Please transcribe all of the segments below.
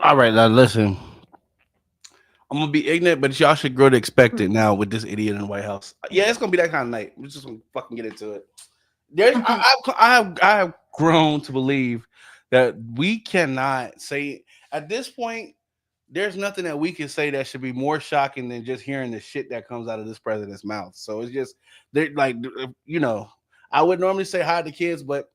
All right, now listen. I'm gonna be ignorant, but y'all should grow to expect it now with this idiot in the White House. Yeah, it's gonna be that kind of night. We're just gonna fucking get into it. I have grown to believe that we cannot say at this point. There's nothing that we can say that should be more shocking than just hearing the shit that comes out of this president's mouth. So it's just they're like, I would normally say hi to kids, but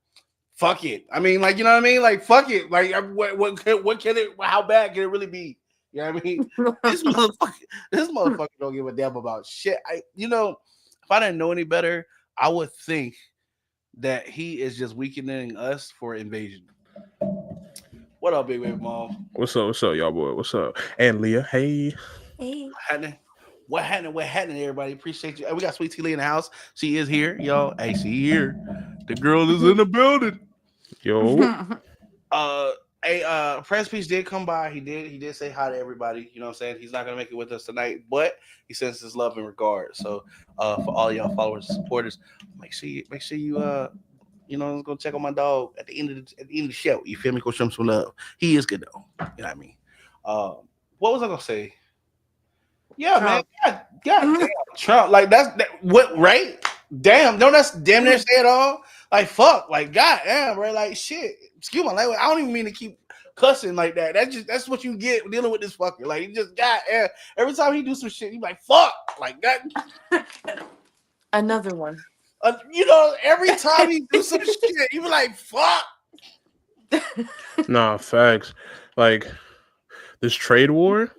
fuck it. I mean, like, you know what I mean? Like, fuck it. Like, what can it? How bad can it really be? You know what I mean? This motherfucker, this motherfucker don't give a damn about shit. If I didn't know any better, I would think that he is just weakening us for invasion. What up, big baby mom? What's up? What's up, y'all boy? What's up? And Leah, hey. Hey. What happening? What happening? What happening, everybody? Appreciate you. Hey, we got Sweet Tea Lee in the house. She is here, y'all. Hey, she here. The girl is in the building. Yo. Press Peach did come by. He did say hi to everybody. You know what I'm saying? He's not gonna make it with us tonight, but he sends his love and regard. So for all y'all followers and supporters, make sure you go check on my dog at the end of the show. You feel me? Go show him some love. He is good though. You know what I mean? What was I gonna say? Yeah, Trump. man. God damn, Trump. Like what? Right? Damn. No, that's damn near say it all. Like fuck. Like goddamn, bro. Like shit. Excuse my language. I don't even mean to keep cussing like that. That's what you get dealing with this fucker. Like he just goddamn. Every time he do some shit, he like fuck. Like that. Another one. Every time he do some shit, he be like fuck. Nah, facts. Like this trade war.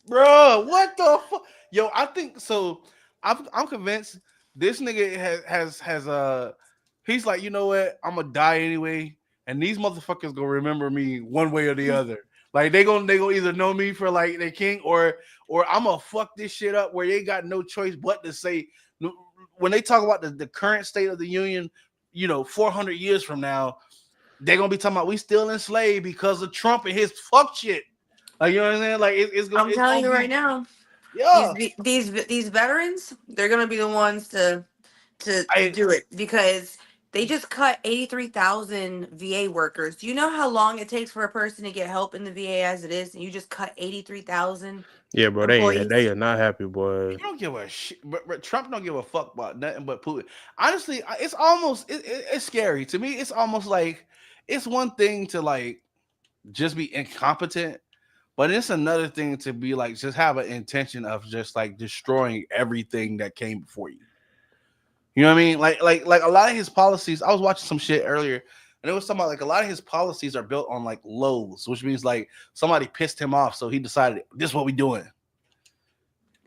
Bro, what the fuck? Yo, I think so. I'm convinced this nigga has he's like, you know what? I'm gonna die anyway, and these motherfuckers gonna remember me one way or the other. Like they gonna either know me for like they king or I'm gonna fuck this shit up where they got no choice but to say when they talk about the current state of the union, 400 years from now, they're gonna be talking about we still enslaved because of Trump and his fuck shit. Like you know what I'm saying? Like I'm telling you right now. Yeah. These veterans, they're gonna be the ones to do it because they just cut 83,000 VA workers. Do you know how long it takes for a person to get help in the VA as it is? And you just cut 83,000 Yeah, bro. employees. They are not happy, boy. You don't give a shit. But Trump don't give a fuck about nothing but Putin. Honestly, it's almost it's scary to me. It's almost like it's one thing to like just be incompetent, but it's another thing to be like just have an intention of just like destroying everything that came before you. You know what I mean? Like a lot of his policies. I was watching some shit earlier, and it was talking about like a lot of his policies are built on like lows, which means like somebody pissed him off, so he decided this is what we doing.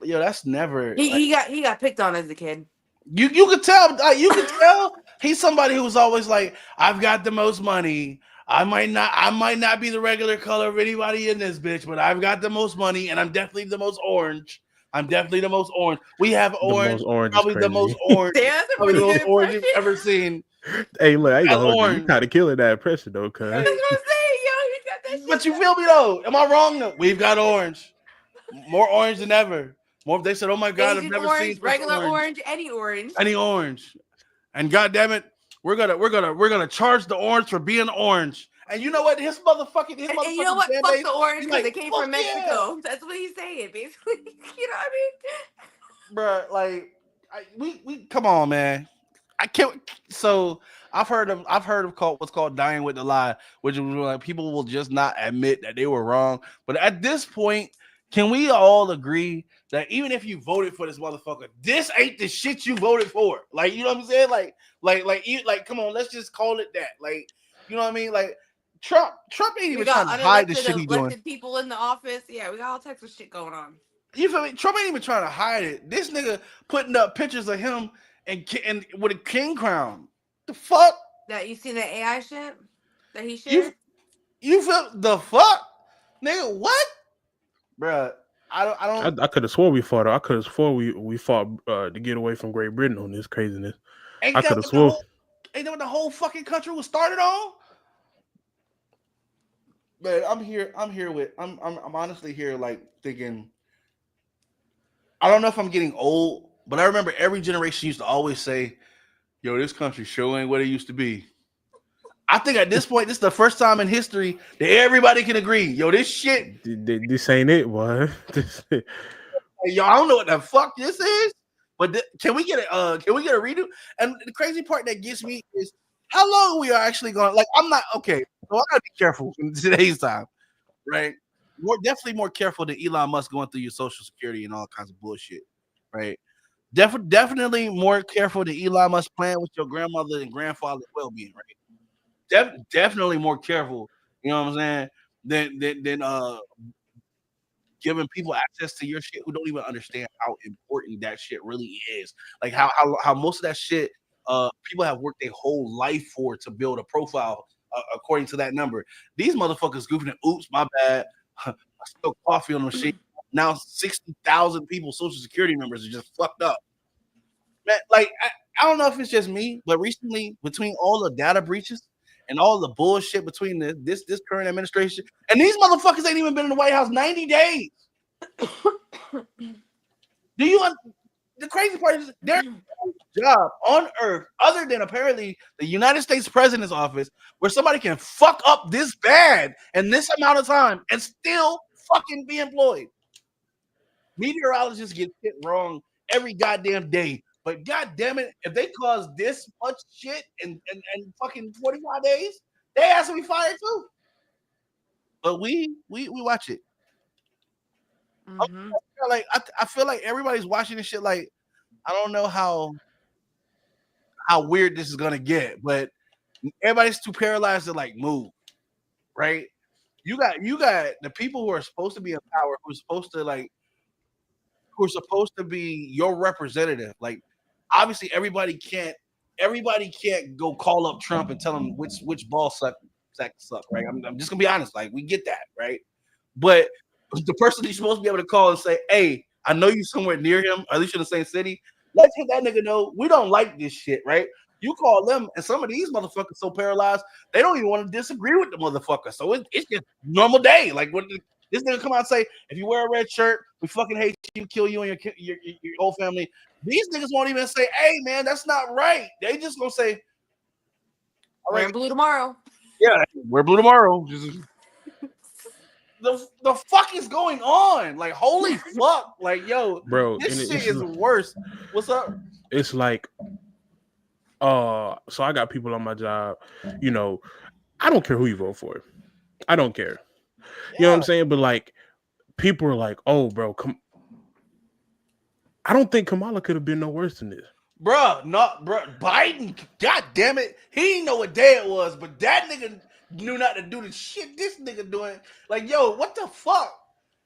Yo, that's never. He got picked on as a kid. You could tell. You could tell he's somebody who was always like, I've got the most money. I might not be the regular color of anybody in this bitch, but I've got the most money, and I'm definitely the most orange. I'm definitely the most orange. We have orange, probably the most orange, probably the most orange you've ever seen. Hey, look, I ain't gonna hold you. You kind of killing that impression though, cuz. That's what I'm saying, yo. He got that shit. But you feel me though? Am I wrong though? We've got orange, more orange than ever. More. They said, "Oh my God, Asian I've never orange, seen regular orange, any orange, any orange." And goddamn it, we're gonna charge the orange for being orange. And you know what? His motherfucking and you know what? Fuck the orange because like, it came from Mexico. Yeah. That's what he's saying, basically. You know what I mean? Bro, like we come on, man. I can't. So I've heard of what's called dying with the lie, which is like people will just not admit that they were wrong. But at this point, can we all agree that even if you voted for this motherfucker, this ain't the shit you voted for? Like, you know what I'm saying? Like, come on, let's just call it that. Like, you know what I mean? Like, Trump ain't even trying to hide the shit he's doing. People in the office, yeah, we got all types of shit going on. You feel me? Trump ain't even trying to hide it. This nigga putting up pictures of him and with a king crown. The fuck? That you seen the AI shit that he shared? You feel the fuck, nigga? What? Bruh, I don't. I could have swore we fought. I could have swore we fought to get away from Great Britain on this craziness. I could have swore. Ain't that what the whole fucking country was started on? But I'm honestly here like thinking. I don't know if I'm getting old, but I remember every generation used to always say, "Yo, this country sure ain't what it used to be." I think at this point, this is the first time in history that everybody can agree. Yo, this shit, This ain't it, boy. yo, I don't know what the fuck this is, but can we get a redo? And the crazy part that gets me is how long we are actually going. Like, I'm not okay. So I gotta be careful in today's time, right? Definitely more careful than Elon Musk going through your social security and all kinds of bullshit, right? Definitely more careful than Elon Musk playing with your grandmother and grandfather's well-being, right? Definitely more careful, you know what I'm saying, than giving people access to your shit who don't even understand how important that shit really is. Like how most of that shit people have worked their whole life for to build a profile according to that number. These motherfuckers goofing and oops, my bad. I spilled coffee on the machine. Now 60,000 people's social security numbers are just fucked up. Man, like I don't know if it's just me, but recently between all the data breaches and all the bullshit between this current administration and these motherfuckers ain't even been in the White House 90 days. Do you? The crazy part is there's no job on earth other than apparently the United States President's office where somebody can fuck up this bad in this amount of time and still fucking be employed. Meteorologists get shit wrong every goddamn day. But goddamn it, if they cause this much shit in fucking 45 days, they have to be fired too. But we watch it. Mm-hmm. Like I feel like everybody's watching this shit. Like I don't know how weird this is gonna get, but everybody's too paralyzed to like move. Right? You got the people who are supposed to be in power, who are supposed to be your representative. Like obviously everybody can't go call up Trump and tell him which ball sack suck, right? I'm just gonna be honest, like we get that, right? But the person you're supposed to be able to call and say, hey, I know you somewhere near him, or at least in the same city, let's hit that nigga know we don't like this shit, right? You call them, and some of these motherfuckers so paralyzed, they don't even want to disagree with the motherfucker. So it's just normal day. Like when this nigga come out and say, if you wear a red shirt, we fucking hate you, kill you and your whole family. These niggas won't even say, hey, man, that's not right. They just gonna say, all right, We're blue tomorrow. Yeah, we're blue tomorrow. The fuck is going on? Like, holy fuck. Like, yo, bro, this shit is worse. What's up? It's like, so I got people on my job, you know, I don't care who you vote for. I don't care. You know what I'm saying? But like, people are like, oh, bro, I don't think Kamala could have been no worse than this. Bruh, Biden, god damn it. He didn't know what day it was, but that nigga knew not to do the shit this nigga doing. Like, yo, what the fuck?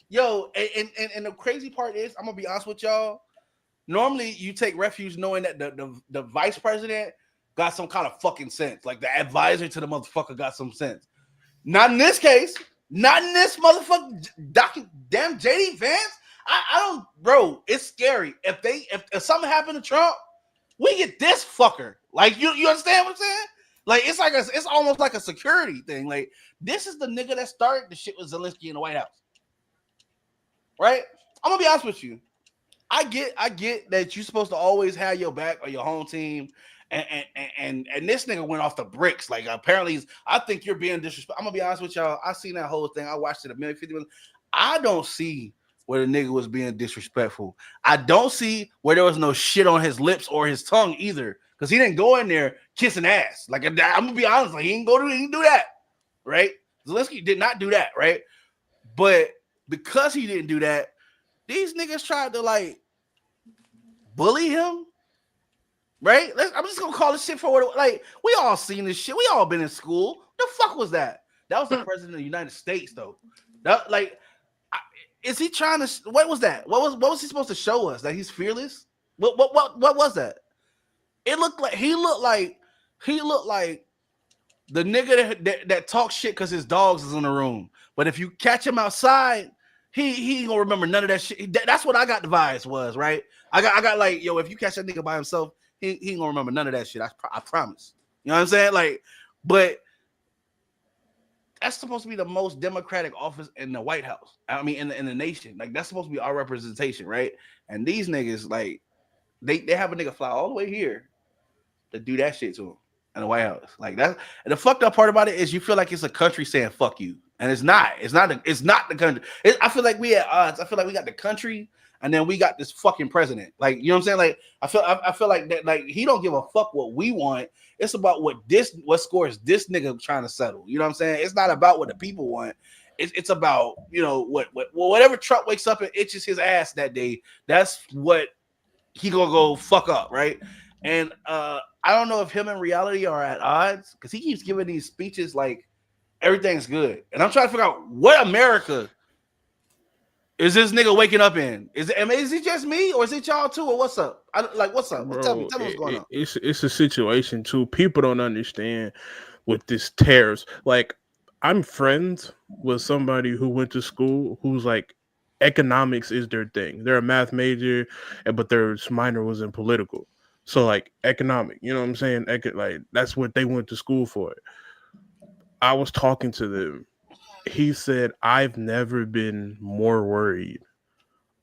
Yo, and the crazy part is, I'm gonna be honest with y'all. Normally, you take refuge knowing that the vice president got some kind of fucking sense. Like, the advisor to the motherfucker got some sense. Not in this case. Not in this motherfucker. Damn JD Vance. I don't, bro. It's scary. If something happened to Trump, we get this fucker. Like, you understand what I'm saying? Like, it's almost like a security thing. Like, this is the nigga that started the shit with Zelensky in the White House. Right? I'm gonna be honest with you. I get that you're supposed to always have your back or your home team, and this nigga went off the bricks. Like, apparently, I think you're being disrespectful. I'm gonna be honest with y'all. I seen that whole thing. I watched it a million 50 minutes. I don't see where the nigga was being disrespectful. I don't see where there was no shit on his lips or his tongue either, because he didn't go in there kissing ass. Like, I'm gonna be honest, like he didn't do that, right? Zelensky did not do that, right? But because he didn't do that, these niggas tried to like bully him, right? I'm just gonna call this shit for what it, like we all seen this shit. We all been in school. The fuck was that? That was the president of the United States, though. That, like, is he trying to? What was that? What was he supposed to show us? That he's fearless? What was that? It looked like he looked like the nigga that talks shit because his dogs is in the room. But if you catch him outside, he ain't gonna remember none of that shit. That's what I got the vibes was, right? I got like, yo, if you catch that nigga by himself, he ain't gonna remember none of that shit. I promise. You know what I'm saying? Like, but that's supposed to be the most democratic office in the White House. I mean, in the nation. Like, that's supposed to be our representation, right? And these niggas, like, they have a nigga fly all the way here to do that shit to him. in the White House. Like that. And the fucked up part about it is you feel like it's a country saying "fuck you," and it's not. It's not. It's not the country. I feel like we at odds. I feel like we got the country, and then we got this fucking president. Like, you know what I'm saying? Like I feel like that. Like he don't give a fuck what we want. It's about what scores this nigga trying to settle. You know what I'm saying? It's not about what the people want. It's about, you know, whatever Trump wakes up and itches his ass that day. That's what he gonna go fuck up, right? And I don't know if him and reality are at odds because he keeps giving these speeches like everything's good, and I'm trying to figure out what America is this nigga waking up in. Is it just me or is it y'all too, or what's up? What's up? Bro, tell me what's going on. It's a situation too. People don't understand with this tariffs. Like, I'm friends with somebody who went to school who's like economics is their thing. They're a math major, but their minor was in political. So like economic, you know what I'm saying? Like that's what they went to school for. I was talking to them. He said, I've never been more worried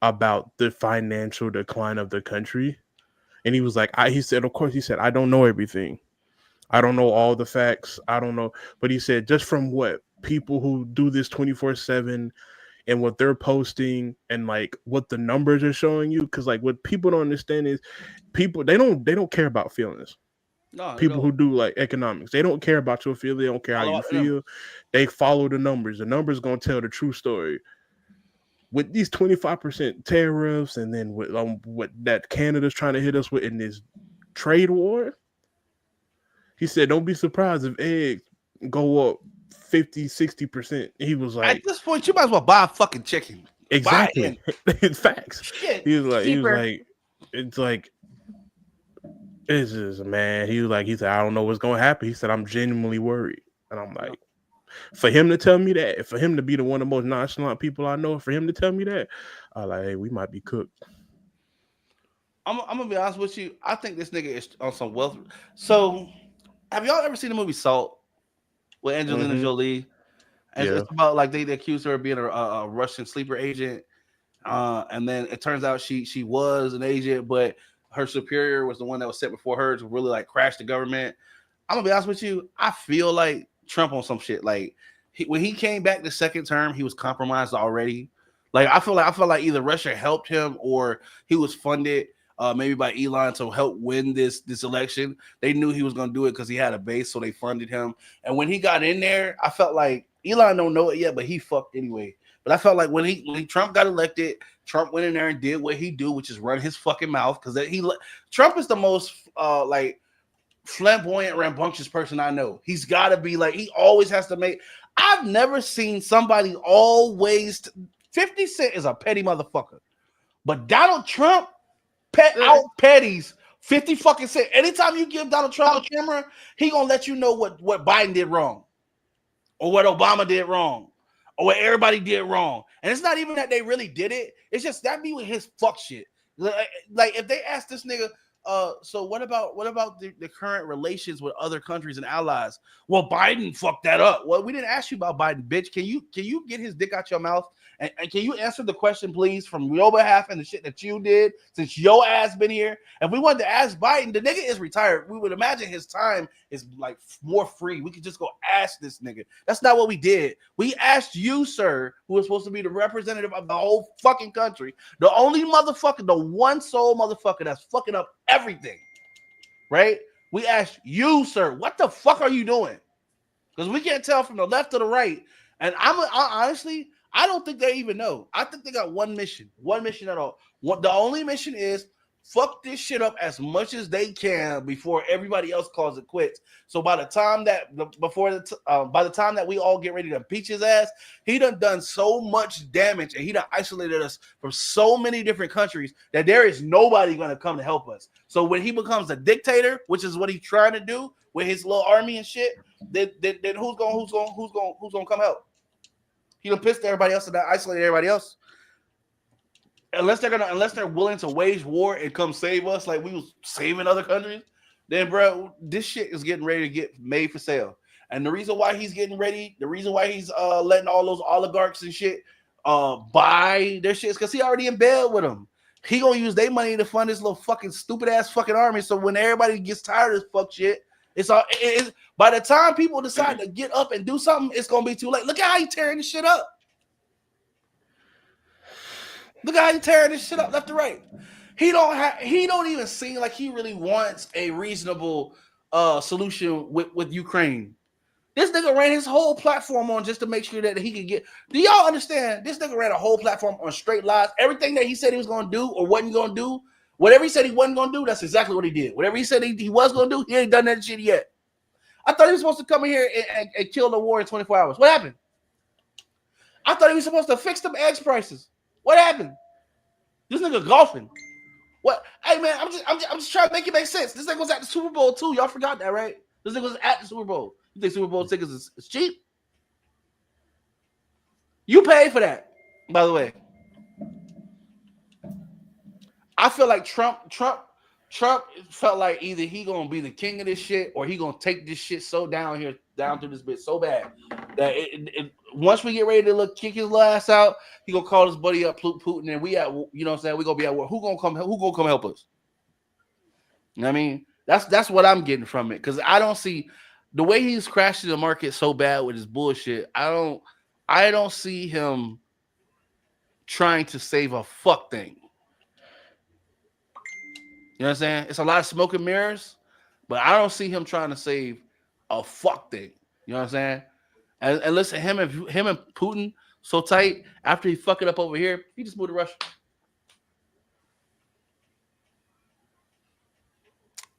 about the financial decline of the country. And he was like, he said, of course, he said, I don't know everything. I don't know all the facts. I don't know. But he said, just from what people who do this 24/7 and what they're posting and like what the numbers are showing you. Cause like what people don't understand is people, they don't care about feelings. No, people who do like economics, they don't care about your feeling. They don't care how you feel. They follow the numbers. The numbers going to tell the true story. With these 25% tariffs and then with what that Canada's trying to hit us with in this trade war, he said, don't be surprised if eggs go up 50-60%. He was like, at this point, you might as well buy a fucking chicken. Exactly. It's facts. Shit. He was like, it's like, it's just, man. He said, I don't know what's going to happen. He said, I'm genuinely worried. And I'm like, for him to tell me that, for him to be the one of the most nonchalant people I know, for him to tell me that, I'm like, hey, we might be cooked. I'm gonna be honest with you. I think this nigga is on some wealth. So, have y'all ever seen the movie Salt with Angelina Jolie? And it's about like they accused her of being a Russian sleeper agent, and then it turns out she was an agent, but her superior was the one that was set before her to really like crash the government. I'm gonna be honest with you. I feel like Trump on some shit. Like when he came back the second term, he was compromised already. Like I feel like either Russia helped him or he was funded maybe by Elon to help win this election. They knew he was gonna do it because he had a base, so they funded him. And when he got in there, I felt like Elon don't know it yet, but he fucked anyway. But I felt like when Trump got elected, Trump went in there and did what he do, which is run his fucking mouth. Because Trump is the most like flamboyant, rambunctious person I know. He's got to be like, he always has to make. I've never seen somebody always. 50 Cent is a petty motherfucker, but Donald Trump out petties 50 fucking Cent. Anytime you give Donald Trump a camera, he gonna let you know what Biden did wrong, or what Obama did wrong, or what everybody did wrong. And it's not even that they really did it. It's just that be with his fuck shit. Like if they ask this nigga, so what about the current relations with other countries and allies? Well, Biden fucked that up. Well, we didn't ask you about Biden, bitch. Can you get his dick out your mouth? And can you answer the question, please, from your behalf and the shit that you did since your ass been here? If we wanted to ask Biden, the nigga is retired. We would imagine his time is like more free. We could just go ask this nigga. That's not what we did. We asked you, sir, who was supposed to be the representative of the whole fucking country, the only motherfucker, the one sole motherfucker that's fucking up everything, right? We asked you, sir, what the fuck are you doing? Because we can't tell from the left to the right. And honestly, I don't think they even know. I think they got one mission at all. The only mission is fuck this shit up as much as they can before everybody else calls it quits. So by the time that we all get ready to impeach his ass, he done so much damage and he done isolated us from so many different countries that there is nobody going to come to help us. So when he becomes a dictator, which is what he's trying to do with his little army and shit, then who's gonna come help? He done pissed everybody else and isolated everybody else. Unless they're willing to wage war and come save us like we was saving other countries, then bro, this shit is getting ready to get made for sale. And the reason why he's getting ready, the reason why he's letting all those oligarchs and shit buy their shit is because he already in bed with them. He gonna use their money to fund this little fucking stupid ass fucking army. So when everybody gets tired of this fuck shit It's all. By the time people decide to get up and do something, it's gonna be too late. Look at how he tearing this shit up. Look at how he tearing this shit up left to right. He don't even seem like he really wants a reasonable solution with Ukraine. This nigga ran his whole platform on just to make sure that he could get. Do y'all understand? This nigga ran a whole platform on straight lies. Everything that he said he was gonna do or wasn't gonna do, whatever he said he wasn't gonna do, that's exactly what he did. Whatever he said he was gonna do, he ain't done that shit yet. I thought he was supposed to come in here and kill the war in 24 hours. What happened? I thought he was supposed to fix them eggs prices. What happened? This nigga golfing. What? Hey man, I'm just trying to make it make sense. This nigga was at the Super Bowl too. Y'all forgot that, right? This nigga was at the Super Bowl. You think Super Bowl tickets is cheap? You paid for that, by the way. I feel like Trump felt like either he gonna be the king of this shit or he gonna take this shit so down through this bit so bad that once we get ready to kick his ass out, he gonna call his buddy up Putin and we at, you know what I'm saying, we gonna be at war. Who gonna come help us? You know what I mean? That's what I'm getting from it, because I don't see the way he's crashing the market so bad with his bullshit. I don't see him trying to save a fuck thing. You know what I'm saying? It's a lot of smoke and mirrors, but I don't see him trying to save a fuck thing. You know what I'm saying? And listen, him and Putin so tight, after he fuck it up over here, he just moved to Russia.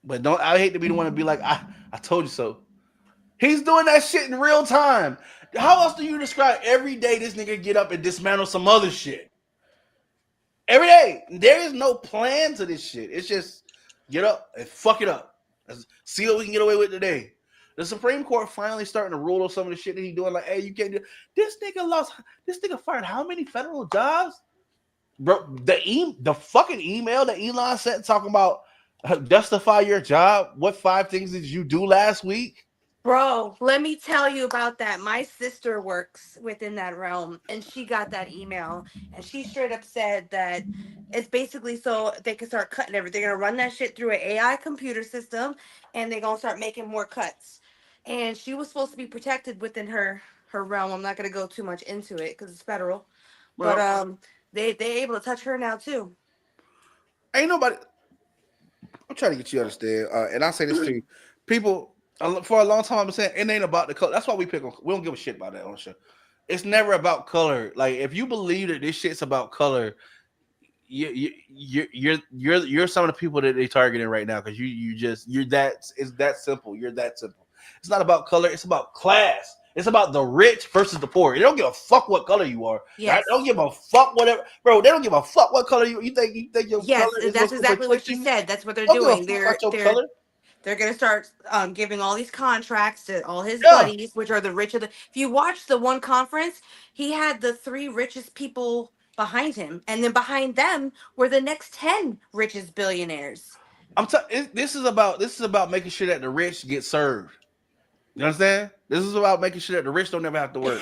But I hate to be the one to be like, I told you so. He's doing that shit in real time. How else do you describe every day this nigga get up and dismantle some other shit? Every day. There is no plan to this shit. It's just get up and fuck it up. Let's see what we can get away with today. The Supreme Court finally starting to rule on some of the shit that he's doing. Like, hey, you can't do this. Nigga fired how many federal jobs? Bro, the fucking email that Elon sent talking about justify your job. What 5 things did you do last week? Bro, let me tell you about that. My sister works within that realm, and she got that email, and she straight up said that it's basically so they can start cutting everything. They're going to run that shit through an AI computer system, and they're going to start making more cuts. And she was supposed to be protected within her realm. I'm not going to go too much into it because it's federal. Well, but they able to touch her now, too. Ain't nobody... I'm trying to get you to understand, and I say this to you. People... For a long time, I've been saying it ain't about the color. That's why we pick on. We don't give a shit about that on the show. It's never about color. Like if you believe that this shit's about color, you're some of the people that they targeting right now because you're that. It's that simple. You're that simple. It's not about color. It's about class. It's about the rich versus the poor. They don't give a fuck what color you are. Yes. Right? They don't give a fuck whatever, bro. They don't give a fuck what color you think your yes, color is. That's exactly what she said. That's what they're doing. They're color. They're going to start giving all these contracts to all his buddies, which are the rich of the... If you watch the one conference, he had the 3 richest people behind him. And then behind them were the next 10 richest billionaires. This is about making sure that the rich get served. You understand? This is about making sure that the rich don't ever have to work.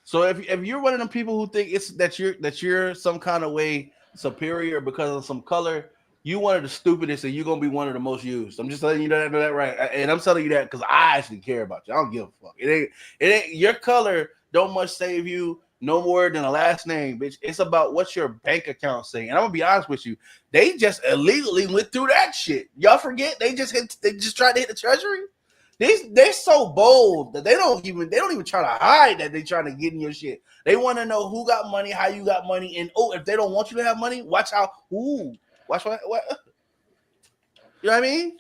So if you're one of them people who think it's that you're some kind of way superior because of some color, you one of the stupidest, and you're gonna be one of the most used. I'm just letting you know that right, and I'm telling you that because I actually care about you. I don't give a fuck. It ain't your color. Don't much save you no more than a last name, bitch. It's about what's your bank account saying. And I'm gonna be honest with you, they just illegally went through that shit. Y'all forget they just tried to hit the treasury. They're so bold that they don't even try to hide that they trying to get in your shit. They want to know who got money, how you got money, and if they don't want you to have money, watch how Watch what? You know what I mean?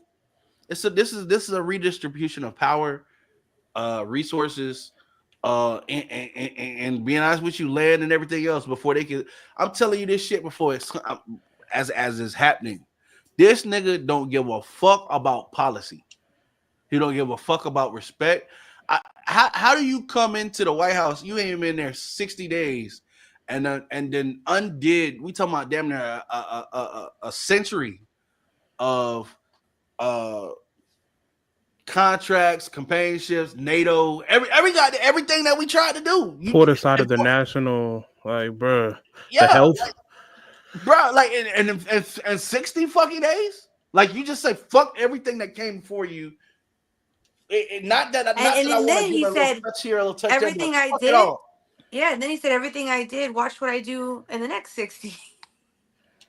This is a redistribution of power, resources, and being honest with you, land and everything else before they can. I'm telling you this shit before it's as is happening. This nigga don't give a fuck about policy. He don't give a fuck about respect. How do you come into the White House? You ain't even been there 60 days. And then undid. We talking about damn near a century of contracts, companionships, NATO, everything that we tried to do. Pulled us out of the national, like, bro. Yeah, the health, like in 60 fucking days. Like you just say fuck everything that came before you, Not that And I want then to give he a little said, touch here, a little touch there, but everything I fuck it did. all. Yeah, and then he said, everything I did, watch what I do in the next 60.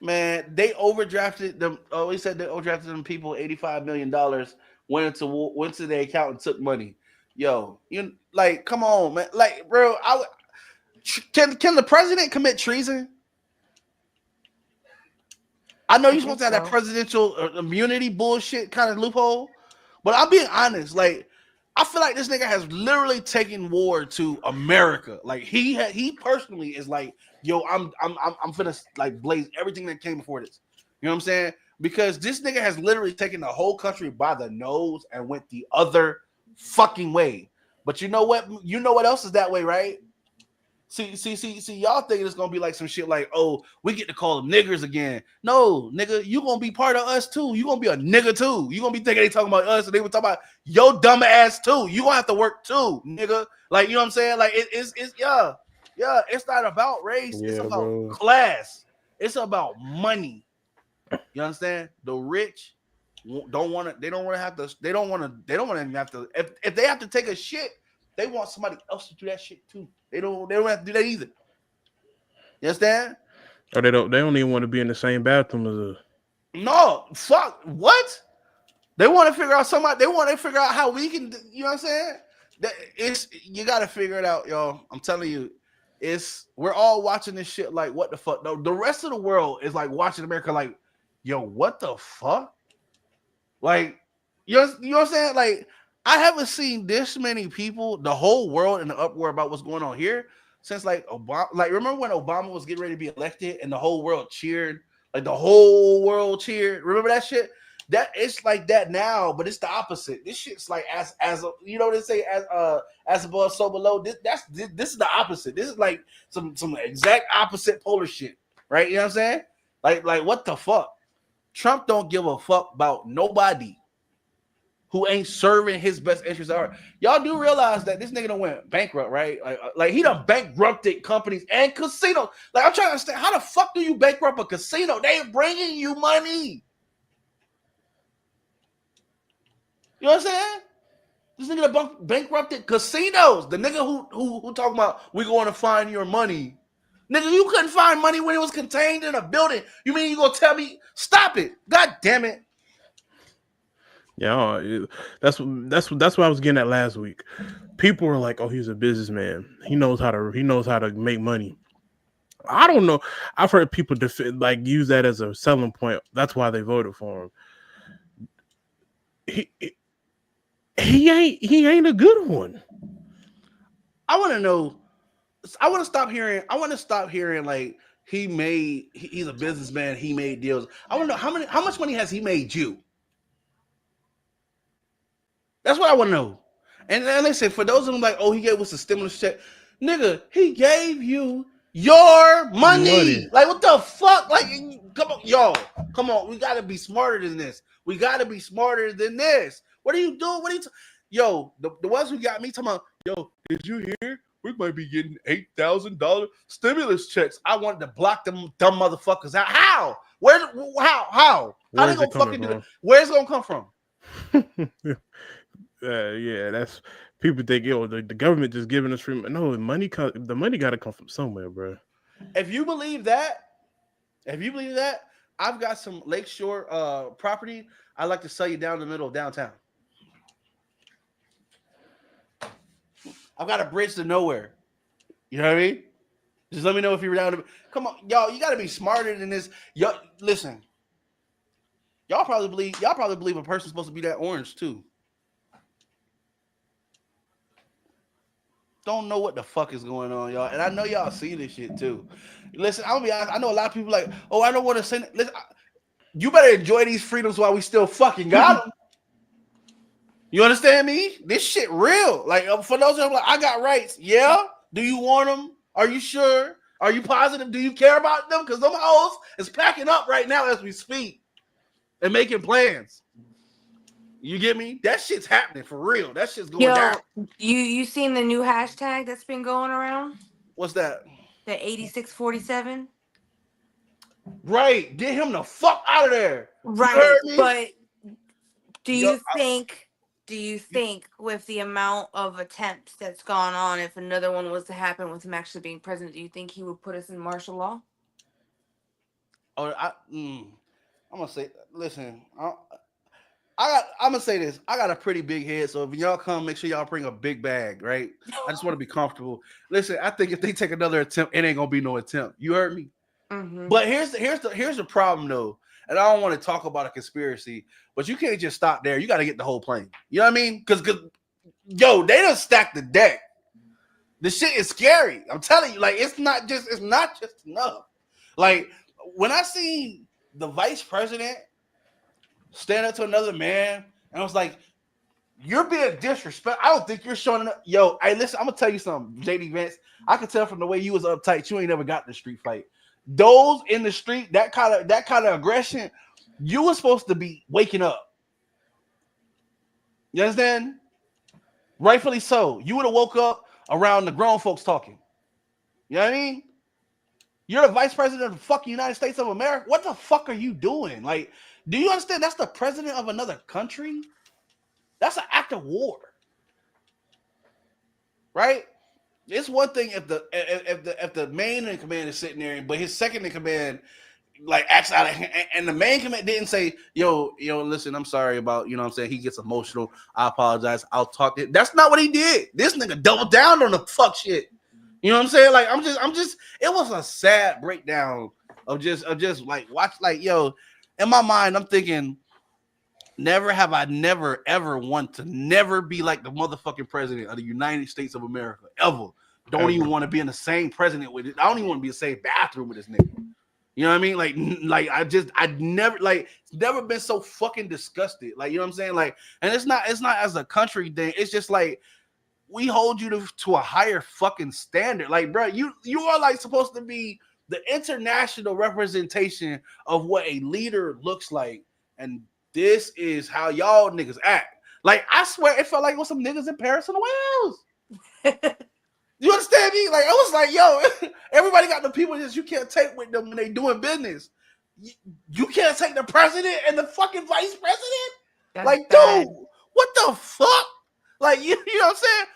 Man, they overdrafted them. Oh, he said they overdrafted them people $85 million. Went to their account and took money. Yo, you like, come on, man. Like, bro, can the president commit treason? I know I you're supposed think to have that so. presidential immunity bullshit kind of loophole, but I'm being honest. Like, I feel like this nigga has literally taken war to America. Like, he personally is like, yo, I'm finna like blaze everything that came before this. You know what I'm saying? Because this nigga has literally taken the whole country by the nose and went the other fucking way. But you know what? You know what else is that way, right? See, y'all thinking it's gonna be like some shit like, oh, we get to call them niggers again. No, nigga, you gonna be part of us too. You gonna be a nigga too. You gonna be thinking they talking about us and they were talking about your dumb ass too. You gonna have to work too, nigga. Like, you know what I'm saying? Like, it's yeah. It's not about race. It's Yeah, about bro. class. It's about money. You understand? The rich don't want to. They don't want to have to. They don't want to even have to. If they have to take a shit, they want somebody else to do that shit too. They don't have to do that either. You understand? Or they don't even want to be in the same bathroom as us. No, fuck. What? They want to figure out somebody. They want to figure out how we can. You know what I'm saying? It's you got to figure it out, y'all. I'm telling you, we're all watching this shit like, what the fuck? No, the rest of the world is like watching America like, yo, what the fuck? Like, you know what I'm saying? Like, I haven't seen this many people, the whole world in the uproar about what's going on here since like Obama. Like, remember when Obama was getting ready to be elected and the whole world cheered? Like, the whole world cheered. Remember that shit? That it's like that now, but it's the opposite. This shit's like as you know what they say, as above, so below. This is the opposite. This is like some exact opposite polar shit, right? You know what I'm saying? Like what the fuck? Trump don't give a fuck about nobody who ain't serving his best interests. Y'all do realize that this nigga done went bankrupt, right? Like he done bankrupted companies and casinos. Like, I'm trying to understand, how the fuck do you bankrupt a casino? They ain't bringing you money. You know what I'm saying? This nigga bankrupted casinos. The nigga who talking about we going to find your money. Nigga, you couldn't find money when it was contained in a building. You mean you gonna tell me stop it? God damn it! Yeah, that's what I was getting at last week. People were like, "Oh, he's a businessman. He knows how to make money." I don't know. I've heard people like use that as a selling point. That's why they voted for him. He ain't a good one. I want to know. I want to stop hearing like he's a businessman. He made deals. I want to know how much money has he made you? That's what I want to know. And then they said, for those of them like, oh, he gave us a stimulus check. Nigga, he gave you your money. Like, what the fuck? Like, come on, y'all. Come on. We got to be smarter than this. We got to be smarter than this. What are you doing? Yo, the ones who got me talking about, yo, did you hear? We might be getting $8,000 stimulus checks. I wanted to block them dumb motherfuckers out. How? How they gonna fucking do that? Where's it gonna come from? Yeah, that's people think, yo, the government just giving us free. No, the money got to come from somewhere, bro. If you believe that, I've got some lakeshore property. I'd like to sell you down the middle of downtown. I've got a bridge to nowhere. You know what I mean? Just let me know if you're down. Come on, y'all. You got to be smarter than this. Y'all, listen. Y'all probably believe a person's supposed to be that orange too. Don't know what the fuck is going on, y'all. And I know y'all see this shit too. Listen, I'm gonna be honest. I know a lot of people like, oh, I don't want to say. Listen, you better enjoy these freedoms while we still fucking got them. You understand me? This shit real. Like, for those of them, like, I got rights. Yeah. Do you want them? Are you sure? Are you positive? Do you care about them? Because them hoes is packing up right now as we speak and making plans. You get me? That shit's happening for real. That shit's going down. You seen the new hashtag that's been going around? What's that? The 8647. Right. Get him the fuck out of there. Right. But do you think Do you think, with the amount of attempts that's gone on, if another one was to happen with him actually being president, do you think he would put us in martial law? Or I'm gonna say, listen, I'm gonna say this. I got a pretty big head, so if y'all come, make sure y'all bring a big bag, right? I just want to be comfortable. Listen, I think if they take another attempt, it ain't gonna be no attempt. You heard me. Mm-hmm. But here's the problem though, and I don't want to talk about a conspiracy, but you can't just stop there. You got to get the whole plane. You know what I mean? Because yo, they done stacked the deck. The shit is scary. I'm telling you, like it's not just enough. Like when I seen the vice president stand up to another man, and I was like, "You're being disrespectful. I don't think you're showing enough." Yo, hey, listen, I'm gonna tell you something, JD Vance. I can tell from the way you was uptight, you ain't never got the street fight. Those in the street, that kind of aggression, you were supposed to be waking up. You understand? Rightfully so. You would have woke up around the grown folks talking. You know what I mean? You're the vice president of the fucking United States of America. What the fuck are you doing? Like, do you understand that's the president of another country? That's an act of war. Right? It's one thing if the main in command is sitting there, but his second in command like acts out of hand, and the main command didn't say, yo, listen, I'm sorry about, you know what I'm saying, he gets emotional. I apologize. I'll talk to him. That's not what he did. This nigga doubled down on the fuck shit. You know what I'm saying? Like I'm just it was a sad breakdown of just like watch, like, yo, in my mind, I'm thinking, never have I never ever want to never be like the motherfucking president of the United States of America ever. Don't even want to be in the same president with it. I don't even want to be in the same bathroom with this nigga. You know what I mean? Like I'd never, like, it's never been so fucking disgusted. Like, you know what I'm saying? Like, and it's not as a country thing. It's just like we hold you to a higher fucking standard. Like, bro, you are like supposed to be the international representation of what a leader looks like, and this is how y'all niggas act. Like, I swear it felt like it was some niggas in Paris and Wales. You understand me? Like, I was like, yo, everybody got the people that you can't take with them when they doing business. You can't take the president and the fucking vice president? That's like, bad. dude, what the fuck? Like, you know what I'm saying?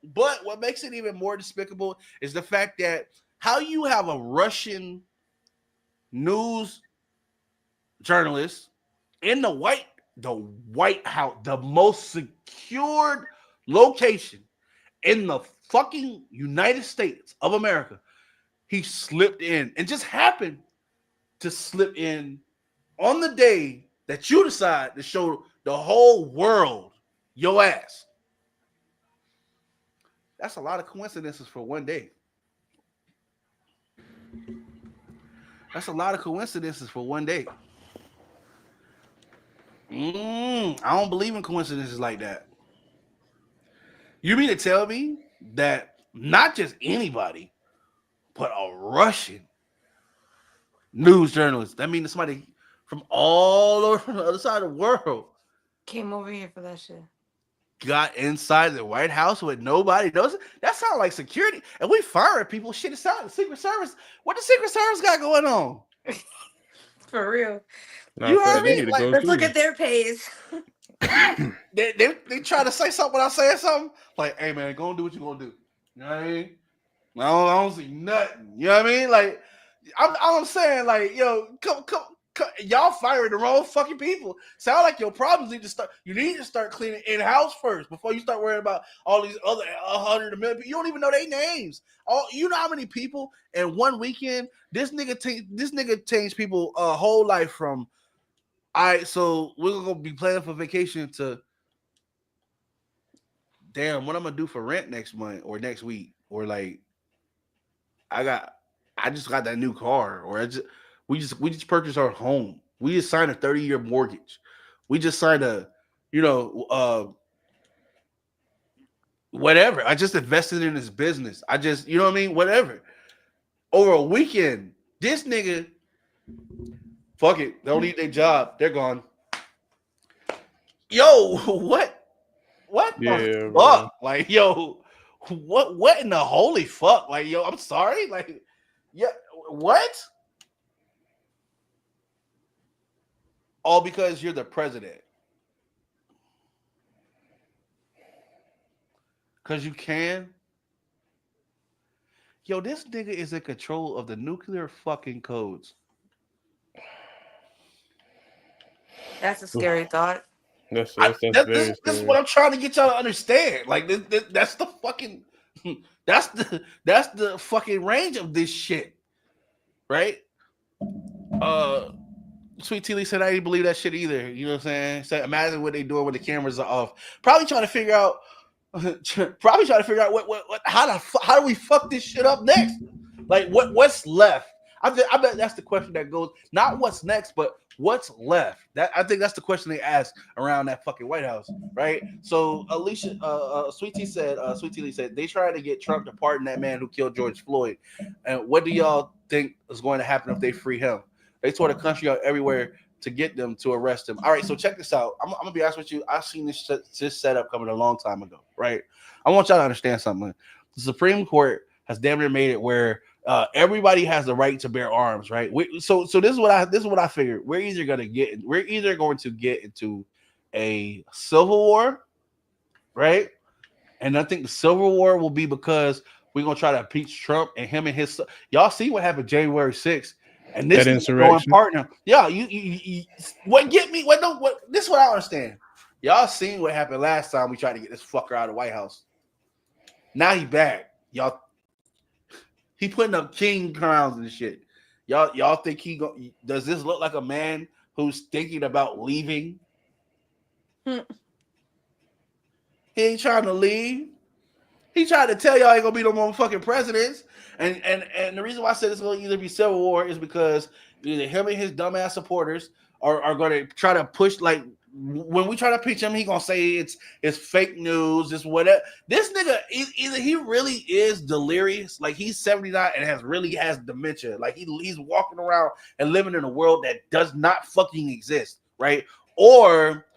But what makes it even more despicable is the fact that how you have a Russian news journalist in the White House, the most secured location in the fucking United States of America, he slipped in and just happened to slip in on the day that you decide to show the whole world your ass. That's a lot of coincidences for one day. That's a lot of coincidences for one day. I don't believe in coincidences like that. You mean to tell me that not just anybody, but a Russian news journalist, that means somebody from all over the other side of the world, Came over here for that shit. got inside the White House with nobody knows? That sounds like security. And we firing people. Shit, it sounds like the Secret Service. What the Secret Service got going on? For real. You heard me? Like, let's look at their pays. they try to say something without saying something. Like, hey man, go and do what you gonna do. You know what I mean? I don't see nothing. You know what I mean? Like, I'm saying, like, yo, come, y'all firing the wrong fucking people. Sound like your problems need to start. You need to start cleaning in house first before you start worrying about all these other 100 million people. You don't even know their names. You know how many people in one weekend this nigga changed people a whole life from. All right, so we're gonna be planning for vacation to. Damn, what I'm gonna do for rent next month or next week, or like, I just got that new car, or we just purchased our home. We just signed a 30-year mortgage. We just signed a, whatever. I just invested in this business. I just, you know what I mean? Whatever. Over a weekend, this nigga, fuck it. They don't need their job. They're gone. Yo, what? What the fuck? Bro. Like, yo, what in the holy fuck? Like, yo, I'm sorry. Like, yeah, what? All because you're the president. Because you can. Yo, this nigga is in control of the nuclear fucking codes. That's a scary thought. That's This very is scary. what I'm trying to get y'all to understand. Like that's the fucking that's the fucking range of this shit, right? Sweet Tea Lee said I didn't believe that shit either. You know what I'm saying? So imagine what they doing when the cameras are off. Probably trying to figure out. What how do we fuck this shit up next? Like what's left? I bet that's the question that goes not what's next, but what's left. That I think that's the question they ask around that fucking White House, right? So Alicia, Sweet Tea Lee said they tried to get Trump to pardon that man who killed George Floyd. And what do y'all think is going to happen if they free him? They tore the country out everywhere to get them to arrest him. All right, so check this out. I'm gonna be honest with you. I've seen this setup coming a long time ago, right? I want y'all to understand something. The Supreme Court has damn near made it where everybody has the right to bear arms, right? So this is what I figured. We're either going to get into a civil war, right? And I think the civil war will be because we're gonna try to impeach Trump and him and his. Y'all see what happened January 6th. And this is going partner. Yeah, you what get me? This is what I understand. Y'all seen what happened last time we tried to get this fucker out of the White House. Now he back. Y'all he putting up king crowns and shit. Y'all think does this look like a man who's thinking about leaving? He ain't trying to leave. He tried to tell y'all ain't gonna be no more fucking presidents. And the reason why I said it's gonna either be civil war is because either him and his dumbass supporters are gonna try to push, like when we try to pitch him, he gonna say it's fake news, it's whatever. This nigga either he really is delirious, like he's 79 and has dementia, like he's walking around and living in a world that does not fucking exist, right? Or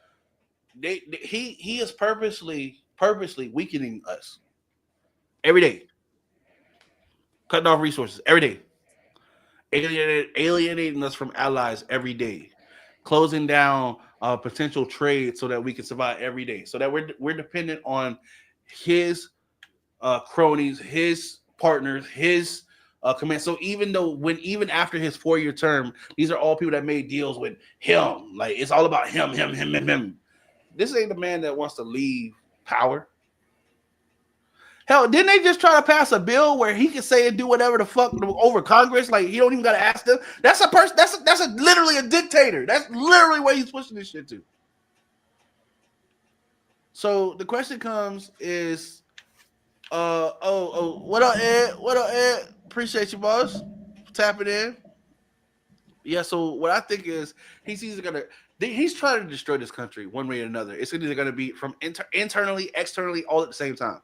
he is purposely weakening us every day, cutting off resources every day, alienating us from allies every day, closing down potential trade so that we can survive every day, so that we're dependent on his cronies, his partners, his command. So even after his 4-year term, these are all people that made deals with him. Like it's all about him. This ain't the man that wants to leave power. Hell, didn't they just try to pass a bill where he can say and do whatever the fuck over Congress? Like he don't even gotta ask them. That's a person. That's literally a dictator. That's literally what he's pushing this shit to. So the question comes is, what up, Ed? What up, Ed? Appreciate you, boss. Tapping in. Yeah. So what I think is he's trying to destroy this country one way or another. It's either gonna be from internally, externally, all at the same time.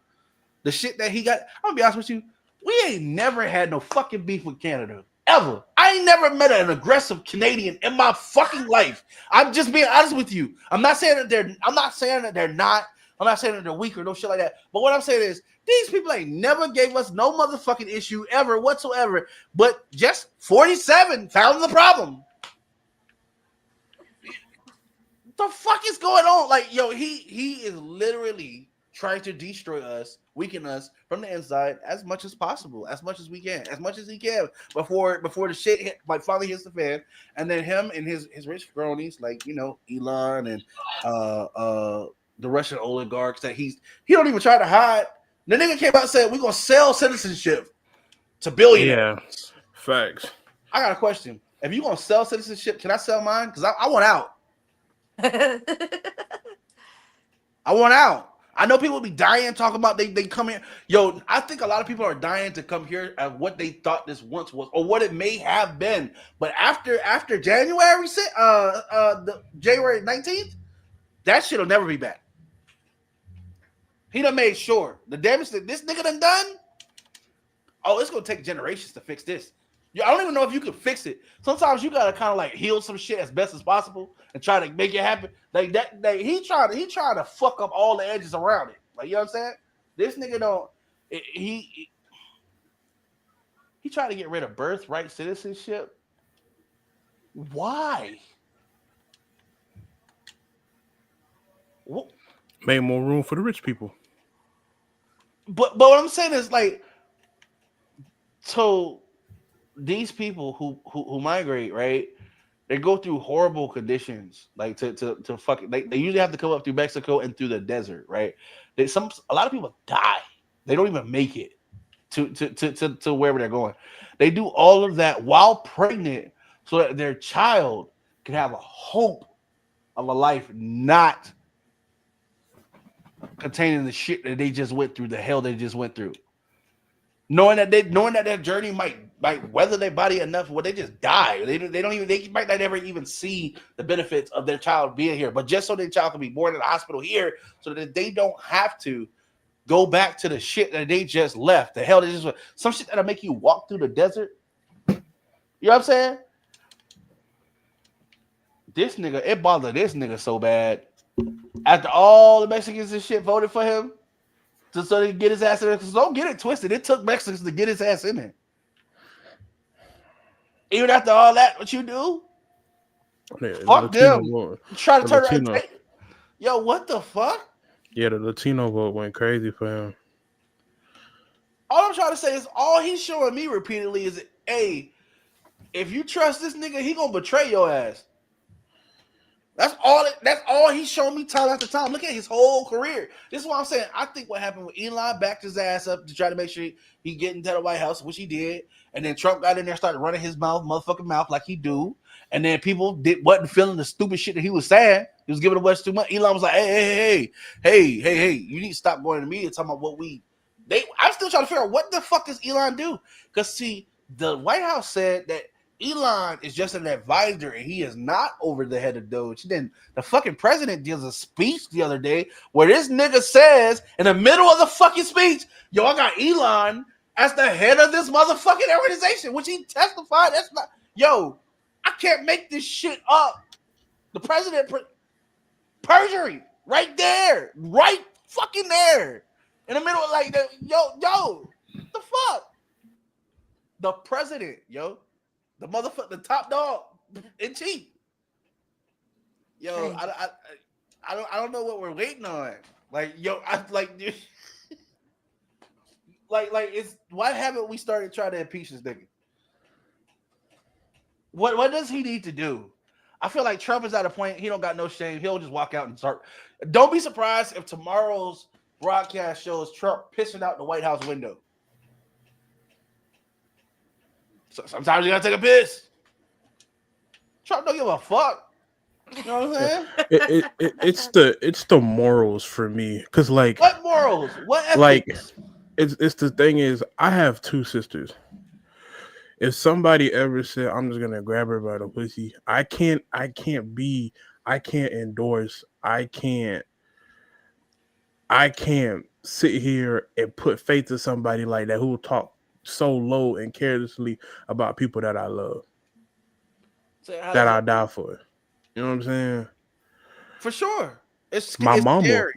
The shit that he got, I'm gonna be honest with you, we ain't never had no fucking beef with Canada. Ever. I ain't never met an aggressive Canadian in my fucking life. I'm just being honest with you. I'm not saying that they're not. I'm not saying that they're weak or no shit like that. But what I'm saying is these people ain't never gave us no motherfucking issue ever whatsoever. But just 47 found the problem. The fuck is going on? Like, yo, he is literally trying to destroy us, weaken us from the inside as much as possible, as much as he can before the shit finally hits the fan. And then him and his rich cronies, like Elon and the Russian oligarchs that he don't even try to hide. The nigga came out and said we're gonna sell citizenship to billionaires. Yeah, facts. I got a question. If you're gonna sell citizenship, can I sell mine? Because I want out. I want out. I know people be dying talking about they come here. Yo, I think a lot of people are dying to come here at what they thought this once was or what it may have been. But after January the January 19th, that shit'll never be back. He done made sure the damage that this nigga done. Oh, it's gonna take generations to fix this. I don't even know if you can fix it. Sometimes you gotta kind of like heal some shit as best as possible and try to make it happen. Like that. He tried to fuck up all the edges around it. Like, you know what I'm saying? This nigga don't. He tried to get rid of birthright citizenship. Why? Made more room for the rich people. but what I'm saying is like, so these people who migrate, right? They go through horrible conditions, like to fucking. They usually have to come up through Mexico and through the desert, right? A lot of people die. They don't even make it to wherever they're going. They do all of that while pregnant, so that their child can have a hope of a life not containing the shit that they just went through, the hell they just went through. Knowing that their journey might weather their body enough where they just die. They might not ever even see the benefits of their child being here. But just so their child can be born in the hospital here, so that they don't have to go back to the shit that they just left. The hell they just some shit that'll make you walk through the desert. You know what I'm saying? This nigga, it bothered this nigga so bad. After all the Mexicans and shit voted for him, just so they can get his ass in there. Because don't get it twisted. It took Mexicans to get his ass in there. Even after all that, what you do? Yeah, Fuck them. Try to turn around. Yo, what the fuck? Yeah, the Latino vote went crazy for him. All I'm trying to say is all he's showing me repeatedly is, hey, if you trust this nigga, he gonna betray your ass. That's all he's showing me time after time. Look at his whole career. This is what I'm saying. I think what happened with Elon backed his ass up to try to make sure he get into the White House, which he did. And then Trump got in there, started running his motherfucking mouth like he do. And then people wasn't feeling the stupid shit that he was saying. He was giving away too much. Elon was like, hey, you need to stop going to the media talking about what I'm still trying to figure out what the fuck does Elon do? Because see, the White House said that Elon is just an advisor and he is not over the head of Doge. Then the fucking president gives a speech the other day where this nigga says in the middle of the fucking speech, yo, I got Elon as the head of this motherfucking organization, which he testified. That's not, yo, I can't make this shit up. The president, perjury, right there, right fucking there. In the middle of like, yo, the fuck? The president, yo. The motherfucker, the top dog in chief. Yo, hey. I don't know what we're waiting on. Like, yo, like it's why haven't we started trying to impeach this nigga? What does he need to do? I feel like Trump is at a point he don't got no shame. He'll just walk out and start. Don't be surprised if tomorrow's broadcast shows Trump pissing out the White House window. So sometimes you gotta take a piss. Trump don't give a fuck. You know what I'm saying? It's the morals for me, because like what morals? What ethics? Like it's the thing is I have two sisters. If somebody ever said I'm just gonna grab her by the pussy, I can't endorse. I can't sit here and put faith to somebody like that who will talk so low and carelessly about people that I love, that I die for. You know what I'm saying? For sure. It's mama, scary.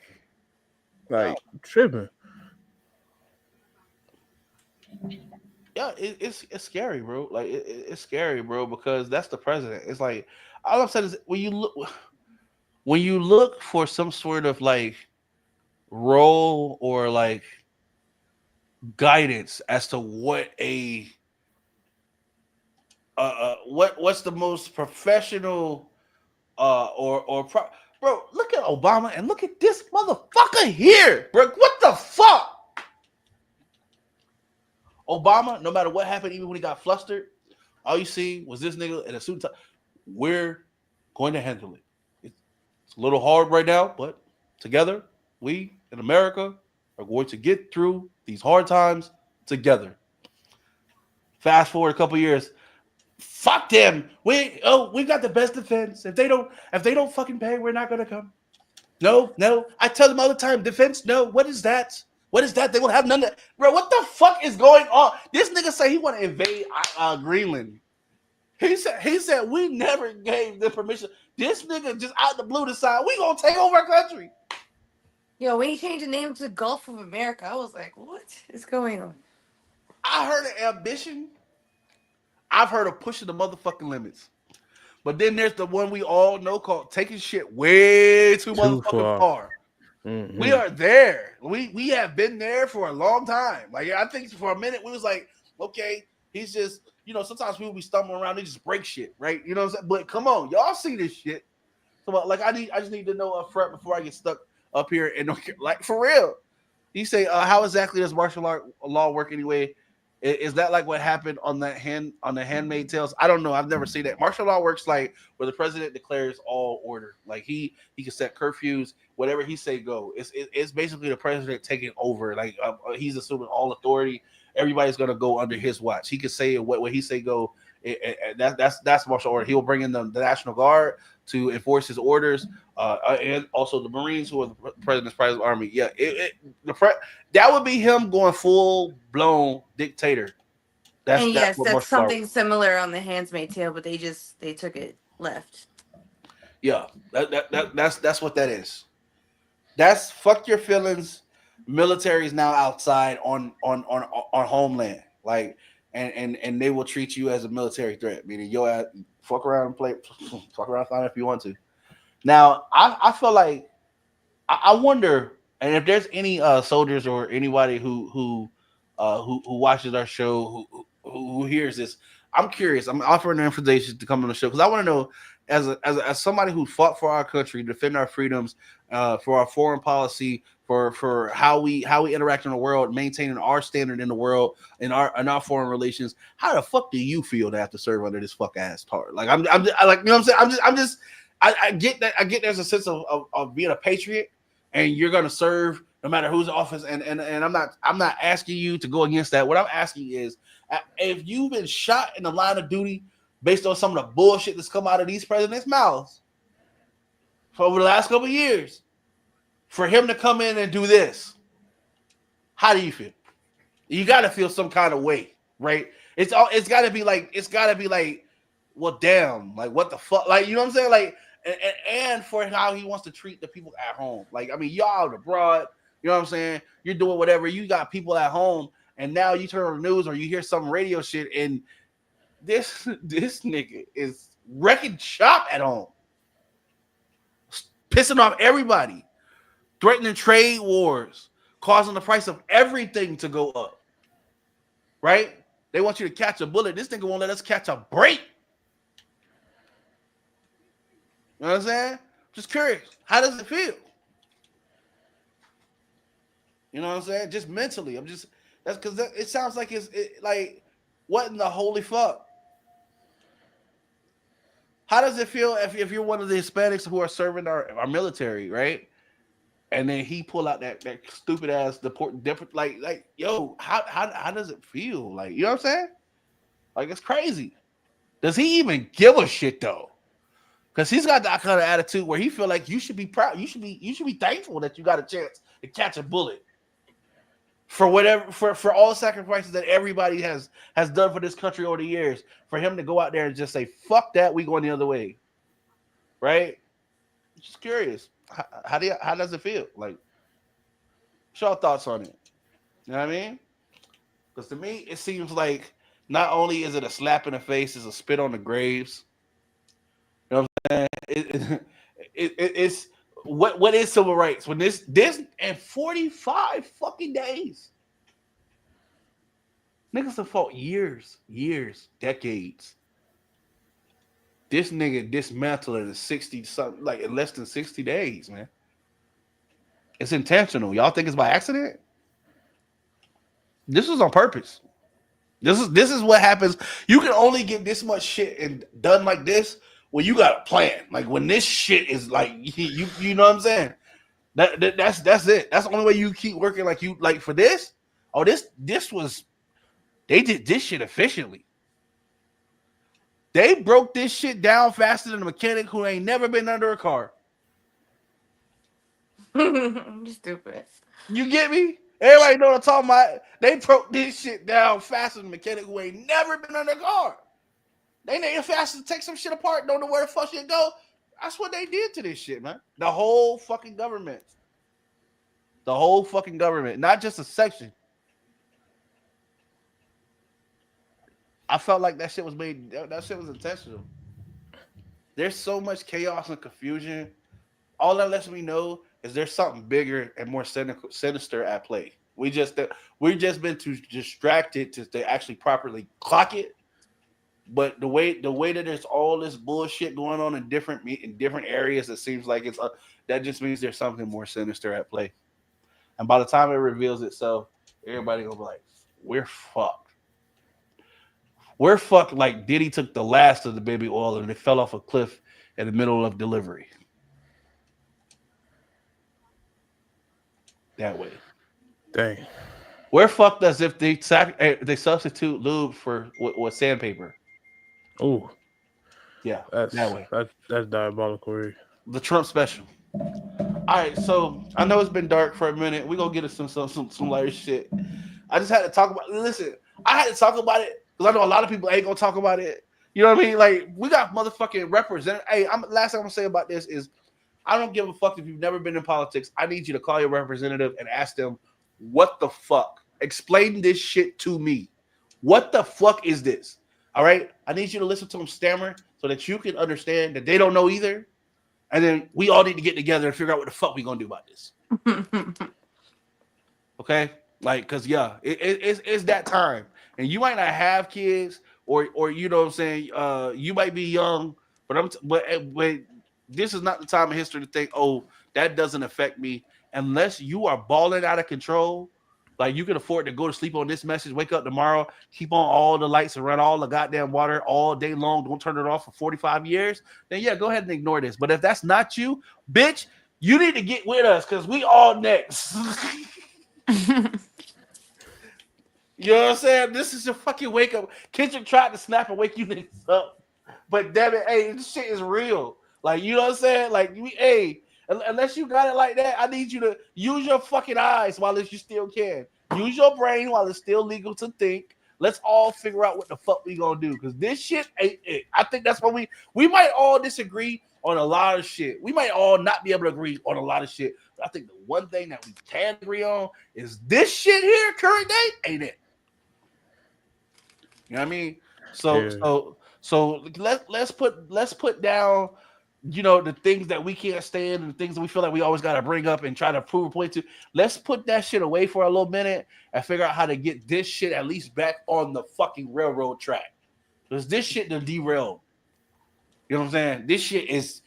Like tripping. Yeah, it's scary, bro. Like it's scary, bro, because that's the president. It's like all I'm saying is when you look for some sort of like role or like guidance as to what what's the most professional bro, look at Obama and look at this motherfucker here, bro. What the fuck? Obama, no matter what happened, even when he got flustered, all you see was this nigga in a suit and tie. We're going to handle it. It's a little hard right now, but together, we in America are going to get through these hard times together. Fast forward a couple years, fuck them. We got the best defense. If they don't fucking pay, we're not gonna come. No. I tell them all the time, defense. No, what is that? What is that? They won't have none of that. Bro, what the fuck is going on? This nigga say he want to invade Greenland. He said we never gave them permission. This nigga just out the blue decide we gonna take over our country. Yo, when he changed the name to Gulf of America, I was like, what is going on? I heard of ambition. I've heard of pushing the motherfucking limits. But then there's the one we all know called taking shit way too motherfucking far. We are there. We have been there for a long time. Like I think for a minute we was like, okay, he's just, sometimes people be stumbling around, they just break shit, right? You know what I'm saying? But come on, y'all see this shit. So like I just need to know up front before I get stuck up here and like for real. You say, how exactly does martial law work anyway? Is that like what happened on the Handmaid's Tales? I don't know. I've never seen that. Martial law works like where the president declares all order. Like he can set curfews, whatever he say go. It's basically the president taking over. Like he's assuming all authority. Everybody's gonna go under his watch. He can say what he say go. That's martial order. He'll bring in the National Guard to enforce his orders, and also the Marines, who are the president's private army. Yeah, that would be him going full blown dictator. And yes, that's something similar on the Handmaid's Tale, but they took it left. Yeah, that's what that is. That's fuck your feelings. Military is now outside on homeland, like, and they will treat you as a military threat, meaning you'll fuck around if you want to. Now, I feel like I wonder, and if there's any soldiers or anybody who watches our show who hears this, I'm curious. I'm offering an invitation to come on the show because I want to know, as somebody who fought for our country, defend our freedoms, for our foreign policy, for how we interact in the world, maintaining our standard in the world, in our foreign relations. How the fuck do you feel to have to serve under this fuck ass tar? Like I like, you know what I'm saying? I get that. I get there's a sense of being a patriot, and you're gonna serve no matter who's in office. And I'm not asking you to go against that. What I'm asking is, if you've been shot in the line of duty based on some of the bullshit that's come out of these presidents' mouths for over the last couple of years, for him to come in and do this, how do you feel? You got to feel some kind of way, right? It's got to be like, well, damn, like what the fuck, like, you know what I'm saying, like, and for how he wants to treat the people at home. Like, I mean, y'all out abroad, you know what I'm saying? You're doing whatever. You got people at home, and now you turn on the news or you hear some radio shit, and this nigga is wrecking shop at home, pissing off everybody, threatening trade wars, causing the price of everything to go up. Right? They want you to catch a bullet. This nigga won't let us catch a break. You know what I'm saying? Just curious. How does it feel? You know what I'm saying? Just mentally. That's because it sounds like like, what in the holy fuck? How does it feel if you're one of the Hispanics who are serving our military, right? And then he pull out that stupid ass different, like yo, how does it feel? Like, you know what I'm saying? Like, it's crazy. Does he even give a shit though? Because he's got that kind of attitude where he feel like you should be proud, you should be thankful that you got a chance to catch a bullet for whatever, for all the sacrifices that everybody has done for this country over the years. For him to go out there and just say, "Fuck that, we going the other way," right? Just curious. How does it feel? Like, what's your thoughts on it? You know what I mean? Because to me, it seems like not only is it a slap in the face, it's a spit on the graves. You know what I'm saying? It's what is civil rights when this in 45 fucking days? Niggas have fought years, decades. This nigga dismantled it in 60 something, like in less than 60 days, man. It's intentional. Y'all think it's by accident? This was on purpose. This is what happens. You can only get this much shit and done like this when you got a plan. Like, when this shit is like, you know what I'm saying? That's it. That's the only way you keep working like for this. Oh, this was, they did this shit efficiently. They broke this shit down faster than a mechanic who ain't never been under a car. You're stupid. You get me? Everybody know what I'm talking about. They broke this shit down faster than a mechanic who ain't never been under a car. They need it faster to take some shit apart, don't know where the fuck shit go. That's what they did to this shit, man. The whole fucking government. The whole fucking government. Not just a section. I felt like that shit was made. That shit was intentional. There's so much chaos and confusion all that lets me know is there's something bigger and more sinister at play. We've just been too distracted to actually properly clock it. But the way that there's all this bullshit going on in different areas, it seems like that just means there's something more sinister at play. And by the time it reveals itself, everybody gonna be like, "We're fucked. We're fucked." Like Diddy took the last of the baby oil and it fell off a cliff in the middle of delivery. That way, Dang. we're fucked as if they substitute lube for with sandpaper. Oh, Yeah, that's that way. that's diabolical. The Trump special. All right, so I know it's been dark for a minute. We're gonna get into some lighter shit. I just had to talk about. Listen, I had to talk about it because I know a lot of people ain't gonna talk about it. You know what I mean? Like we got motherfucking represent. Hey, last thing I'm gonna say about this is I don't give a fuck if you've never been in politics. I need you to call your representative and ask them what the fuck. Explain this shit to me. What the fuck is this? All right, I need you to listen to them stammer so that you can understand that they don't know either. And then we all need to get together and figure out what the fuck we gonna do about this. Okay, like, cause yeah, it's that time, and you might not have kids, or you know what I'm saying. You might be young, but but this is not the time in history to think, oh, that doesn't affect me, unless you are balling out of control. Like you can afford to go to sleep on this message, wake up tomorrow, keep on all the lights and run all the goddamn water all day long. Don't turn it off for 45 years. Then yeah, go ahead and ignore this. But if that's not you, bitch, you need to get with us because we all next. You know what I'm saying? This is your fucking wake up. Kendrick tried to snap and wake you niggas up. But damn it, hey, this shit is real. Like, you know what I'm saying? Like, hey, unless you got it like that, I need you to use your fucking eyes while you still can. Use your brain while it's still legal to think. Let's all figure out what the fuck we gonna do. Because this shit ain't it. I think that's what we might all disagree on a lot of shit. We might all not be able to agree on a lot of shit. But I think the one thing that we can agree on is this shit here, current day, ain't it? You know what I mean? So let's put down, you know, the things that we can't stand and the things that we feel like we always got to bring up and try to prove a point to. Let's put that shit away for a little minute and figure out how to get this shit at least back on the fucking railroad track. Because this shit done derailed. You know what I'm saying? This shit is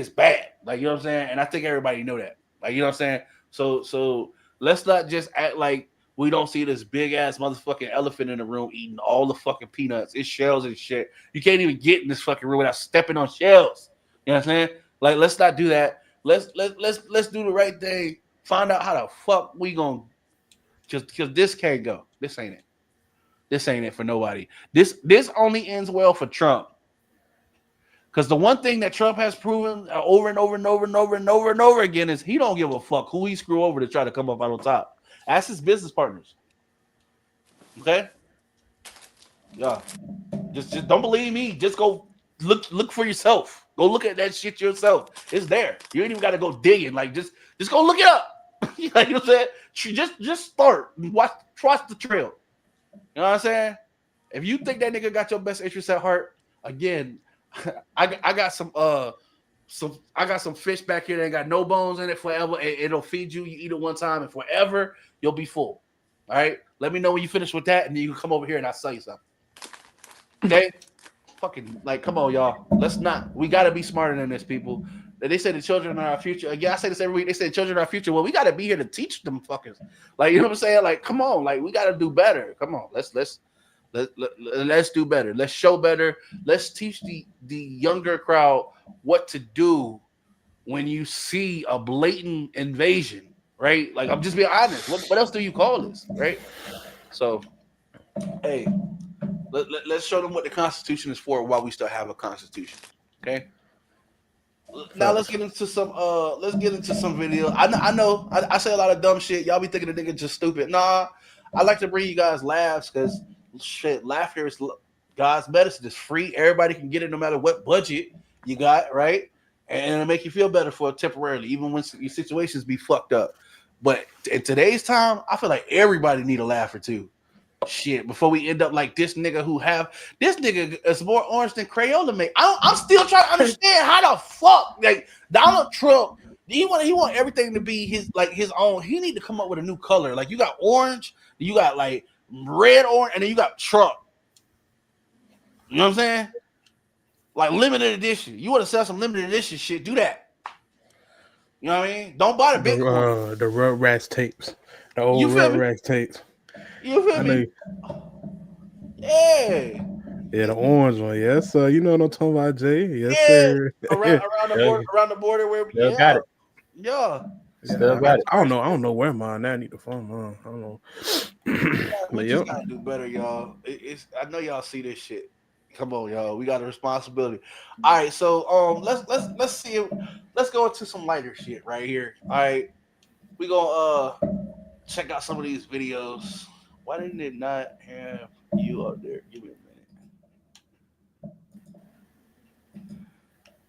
bad. Like, you know what I'm saying? And I think everybody know that. Like, you know what I'm saying? So let's not just act like we don't see this big ass motherfucking elephant in the room eating all the fucking peanuts. It's shells and shit. You can't even get in this fucking room without stepping on shells. You know what I'm saying? Like, let's not do that. Let's do the right thing. Find out how the fuck we gonna just because this can't go. This ain't it. This ain't it for nobody. This only ends well for Trump. Because the one thing that Trump has proven over and over and over and over and over and over again is he don't give a fuck who he screw over to try to come up out on top. Ask his business partners. Okay? Yeah. Just don't believe me. Just go look for yourself. Go look at that shit yourself. It's there. You ain't even got to go digging. Like just go look it up. You know what I'm saying? Just start. Watch the trail. You know what I'm saying? If you think that nigga got your best interest at heart, again, I got some fish back here that ain't got no bones in it forever. It'll feed you. You eat it one time and forever you'll be full. All right. Let me know when you finish with that, and then you can come over here and I'll sell you something. Okay. Fucking like, come on, y'all. Let's not. We gotta be smarter than this, people. They say the children are our future. Yeah, I say this every week. They say the children are our future. Well, we gotta be here to teach them fuckers. Like, you know what I'm saying? Like, come on. Like, we gotta do better. Come on. Let's do better. Let's show better. Let's teach the younger crowd what to do when you see a blatant invasion, right? Like, I'm just being honest. What else do you call this, right? So, hey, let's show them what the Constitution is for while we still have a Constitution. Okay. Now let's get into some video. I know I say a lot of dumb shit. Y'all be thinking the nigga just stupid. Nah, I like to bring you guys laughs because shit, laughter is God's medicine. It's free. Everybody can get it no matter what budget you got, right? And it'll make you feel better for temporarily, even when your situations be fucked up. But in today's time, I feel like everybody need a laugh or two. shit, before we end up like this nigga this nigga is more orange than Crayola make. I'm still trying to understand how the fuck like Donald Trump. He want everything to be his own. He need to come up with a new color. Like you got orange, you got like red, orange, and then you got Trump. You know what I'm saying? Like limited edition. You want to sell some limited edition shit? Do that. You know what I mean? Don't buy the Bitcoin. The Rugrats tapes, the old Rugrats tapes. You feel me? Yeah. Yeah, the orange one. Yes, sir. You know what I'm talking about, Jay. Yes, sir. Around the border where we got it. Yeah. Still got it. I don't know where mine. I need to find mine. I don't know. We just gotta do better, y'all. I know y'all see this shit. Come on, y'all. We got a responsibility. All right, so let's see. Let's go into some lighter shit right here. All right, we gonna check out some of these videos. Why didn't it not have you up there? Give me a minute.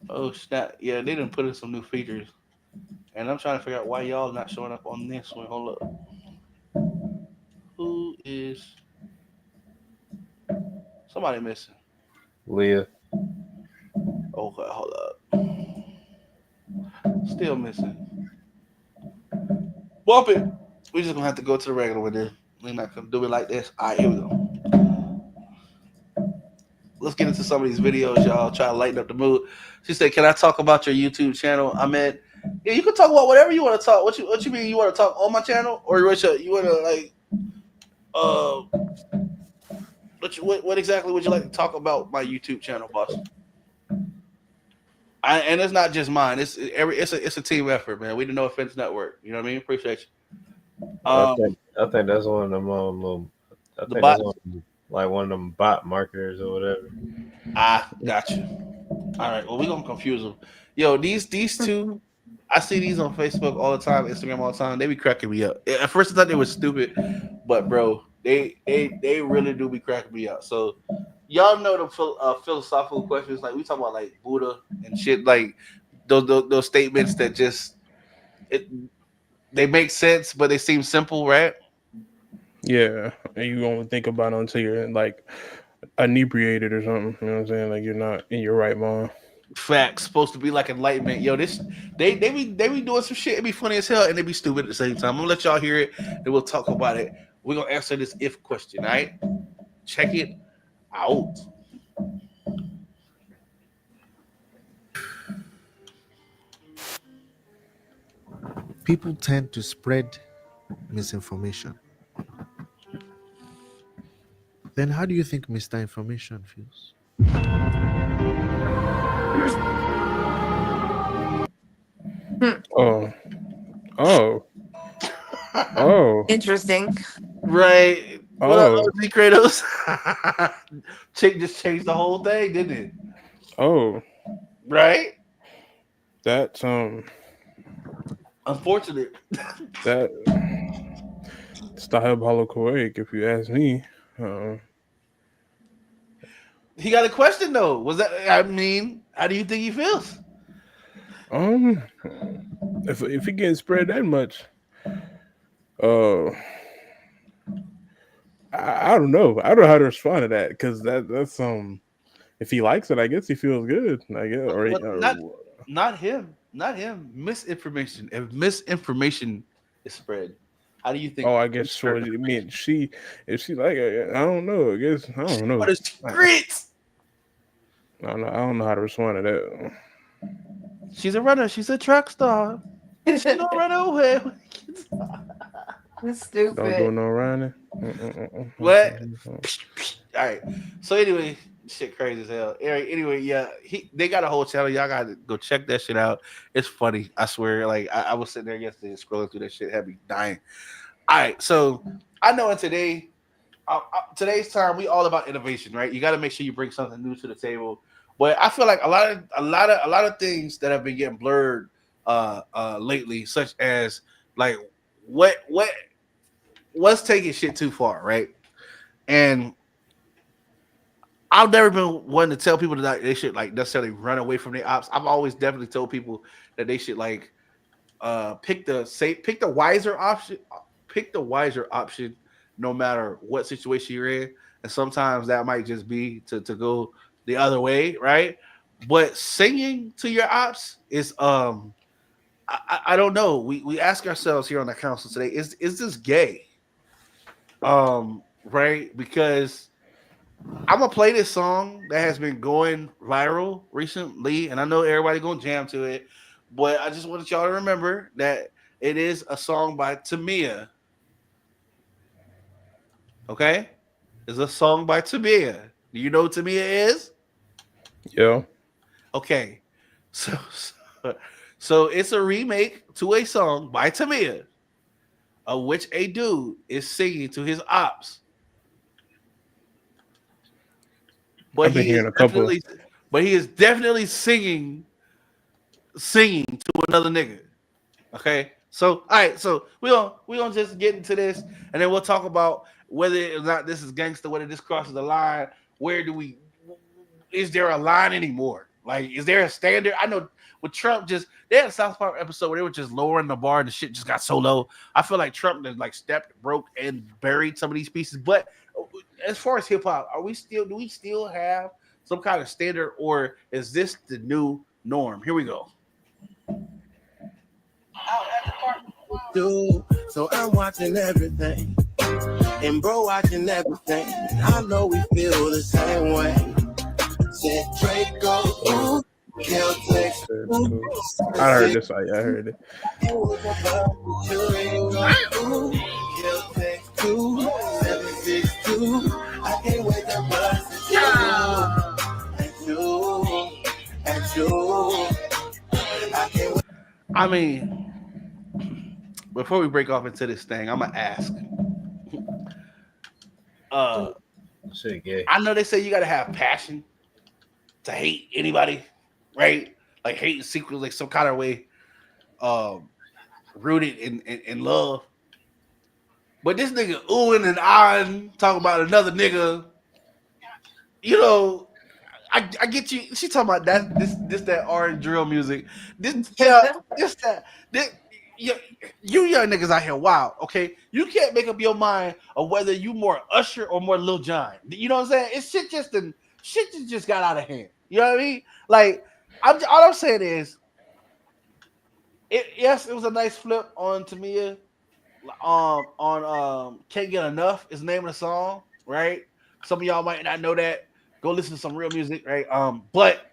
Oh snap! Yeah, they didn't put in some new features, and I'm trying to figure out why y'all not showing up on this one. Hold up. Who is somebody missing? Leah. Okay, hold up. Still missing. Bump it. We're just gonna have to go to the regular one then. We're not gonna do it like this. All right, here we go. Let's get into some of these videos, y'all. Try to lighten up the mood. She said, "Can I talk about your YouTube channel?" I mean, yeah, you can talk about whatever you want to talk. What you mean? You want to talk on my channel, or you want to like, what exactly would you like to talk about my YouTube channel, boss? And it's not just mine. It's a team effort, man. We the No Offense Network. You know what I mean? Appreciate you. I think that's one of them little. I think that's one of them bot marketers or whatever. I got you. All right. Well, we're gonna confuse them. Yo, these two, I see these on Facebook all the time, Instagram all the time. They be cracking me up. At first, I thought they were stupid, but bro, they really do be cracking me up. So y'all know the philosophical questions, like we talk about like Buddha and shit, like those statements that just they make sense, but they seem simple, right? Yeah, and you gonna think about it until you're like inebriated or something. You know what I'm saying? Like you're not in your right mind. Facts. Supposed to be like enlightenment. Yo, this they be doing some shit. It be funny as hell and they be stupid at the same time. I'm gonna let y'all hear it and we'll talk about it. We're gonna answer this if question. All right, check it out. People tend to spread misinformation. Then how do you think Mr. Information feels? Oh. Interesting. Right. Oh. What up, OG Kratos? Chick just changed the whole thing, didn't it? Oh. Right? That's unfortunate. It's diabolical, if you ask me. He got a question though. Was that? I mean, how do you think he feels? If he getting spread that much, I don't know. I don't know how to respond to that because that's if he likes it, I guess he feels good. I guess, not him. Misinformation. If misinformation is spread, how do you think? Oh, I guess sure. I mean, if she like, I don't know. I guess I don't know. But it's grits. I don't know how to respond to that. She's a runner. She's a track star. She don't run away. That's stupid. Don't do no running. What? All right. So anyway, shit crazy as hell. Anyway, yeah, they got a whole channel. Y'all got to go check that shit out. It's funny. I swear. Like I was sitting there yesterday scrolling through that shit, had me dying. All right. So I know in today's time, we all about innovation, right? You got to make sure you bring something new to the table. But I feel like a lot of things that have been getting blurred lately, such as like what's taking shit too far, right? And I've never been one to tell people that they should like necessarily run away from their ops. I've always definitely told people that they should like pick the wiser option no matter what situation you're in. And sometimes that might just be to go the other way, right? But singing to your ops is I don't know. We ask ourselves here on the council today, is this gay? Right? Because I'm gonna play this song that has been going viral recently, and I know everybody gonna jam to it, but I just wanted y'all to remember that it is a song by Tamia. Okay, it's a song by Tamia. Do you know who Tamia is? Yeah. Okay, so so it's a remake to a song by Tamia, of which a dude is singing to his ops. But I've been he is hearing a couple. definitely singing to another nigga. Okay. So all right, so we gonna just get into this, and then we'll talk about whether or not this is gangster, whether this crosses the line. Where do we? Is there a line anymore? Like, is there a standard? I know with Trump, they had a South Park episode where they were just lowering the bar, and the shit just got so low. I feel like Trump has like stepped, broke, and buried some of these pieces. But as far as hip hop, do we still have some kind of standard, or is this the new norm? Here we go. So I'm watching everything, and bro watching everything. I know we feel the same way. Said Draco, ooh, kill text. I heard this. I heard it. Ooh, kill text 2762. I can't wait to bust at you. I can't wait. I mean, before we break off into this thing, I'm gonna ask. Shit, gay. I know they say you gotta have passion to hate anybody, right? Like hate secretly, like some kind of way, rooted in love. But this nigga oohing and ahhing, talking about another nigga. You know, I get you. She talking about that R and drill music. You young niggas out here wild, okay? You can't make up your mind of whether you more Usher or more Lil Jon. You know what I'm saying? It's shit just got out of hand. You know what I mean? Like, all I'm saying is, yes, it was a nice flip on Tamia. On Can't Get Enough is the name of the song, right? Some of y'all might not know that. Go listen to some real music, right? But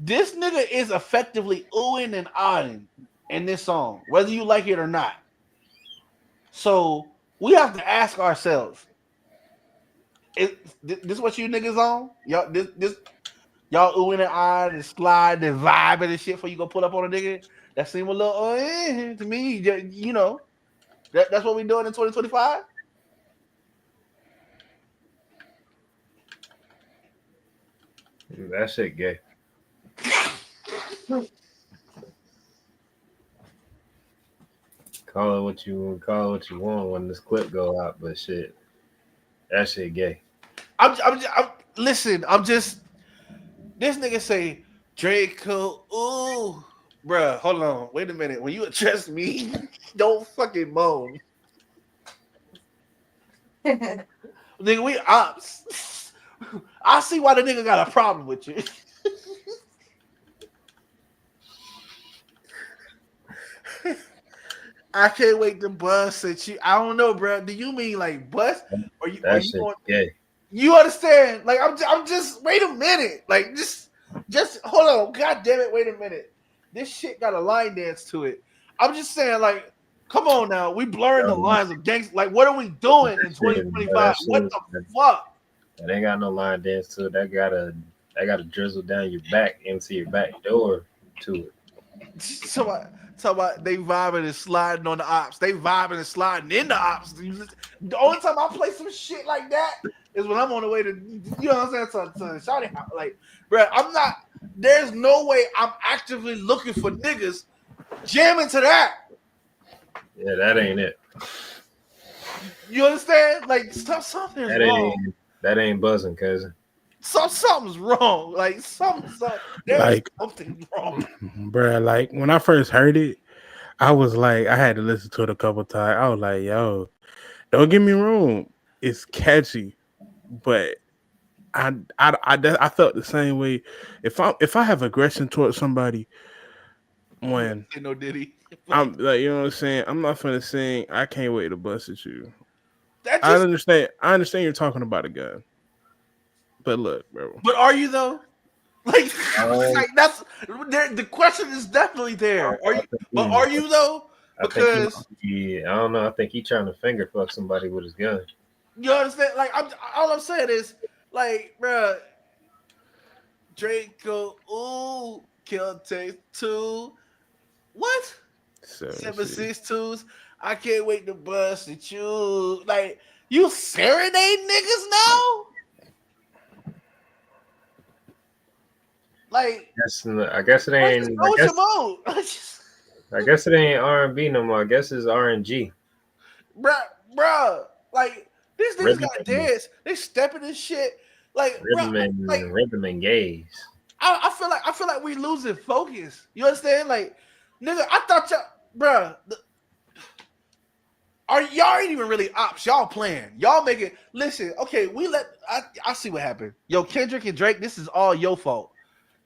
this nigga is effectively oohing and ahhing in this song, whether you like it or not. So we have to ask ourselves: this what you niggas on? Y'all y'all oohing and ahhing and sliding and vibing and shit before you go pull up on a nigga? That seem a little to me. You know, that's what we doing in 2025. That shit gay. Call it what you want when this clip go out, but shit, that shit gay. Listen. I'm just. This nigga say Draco. Ooh, bruh. Hold on. Wait a minute. When you address me, don't fucking moan. Nigga, we ops. I see why the nigga got a problem with you. I can't wait to bust at you. I don't know, bro. Do you mean like bust, or you? That Are you shit going, gay. you understand? Like I'm just. Wait a minute. Like just hold on. God damn it. Wait a minute. This shit got a line dance to it. I'm just saying, like, come on now. We blurring the lines of gangs. Like, what are we doing in 2025? What the fuck? It ain't got no line dance to it. That gotta drizzle down your back into your back door to it. Talk about they vibing and sliding on the ops. They vibing and sliding in the ops. The only time I play some shit like that is when I'm on the way to, you know what I'm saying, to shawty house. Like, bro, I'm not. There's no way I'm actively looking for niggas jamming to that. Yeah, that ain't it. You understand? Like, something's wrong. That ain't buzzing, cousin. Something's wrong. Like something. There's Like, something wrong, bro. Like when I first heard it, I was like, I had to listen to it a couple times. I was like, yo, Don't get me wrong, it's catchy, but I felt the same way. If I have aggression towards somebody, when Say no Diddy. I'm like, you know what I'm saying, I'm not finna sing "I Can't Wait to Bust at You." That I just. understand. I understand you're talking about a gun, but look, bro. But are you though? Like, Um, like that's there. The question is definitely there. Are you? But are you though? I think Because I don't know. I think he trying to finger fuck somebody with his gun. you understand. Like, all I'm saying is, like, bruh, Drake go, ooh, kill take two. What? 762s. I can't wait to bust at you. Like, you serenade niggas now? Like, I guess it ain't. I guess it ain't R&B no more. I guess it's RNG. Bruh. Like, these niggas Rhythm got and- dance. They stepping this shit. Like, Rhythm and gaze. I feel like we losing focus. You understand? Like, nigga, I thought y'all, bruh. Y'all ain't even really ops. Y'all playing. Y'all making. Listen, okay, I see what happened. Yo, Kendrick and Drake, this is all your fault.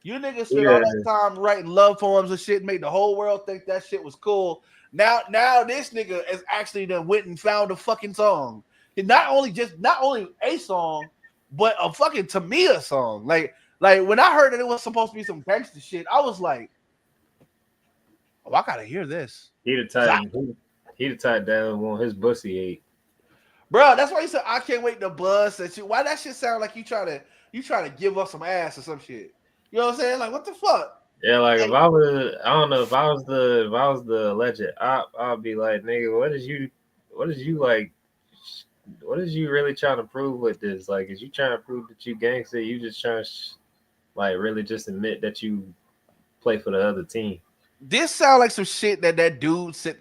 You niggas spent all that time writing love poems and shit, made the whole world think that shit was cool. Now this nigga is actually done went and found a fucking song. Not only a song, but a fucking Tamia song. Like when I heard that it was supposed to be some gangster shit, I was like, oh, I gotta hear this. He'd have tied down on his bussy ate. Bro, that's why he said I can't wait to bust at you. Why that shit sound like you trying to give up some ass or some shit? You know what I'm saying? Like, what the fuck? Yeah, like if I was the alleged op, I'd be like, nigga, what is you really trying to prove with this? Like, is you trying to prove that you gangster? You just trying to like really just admit that you play for the other team? This sound like some shit that dude sent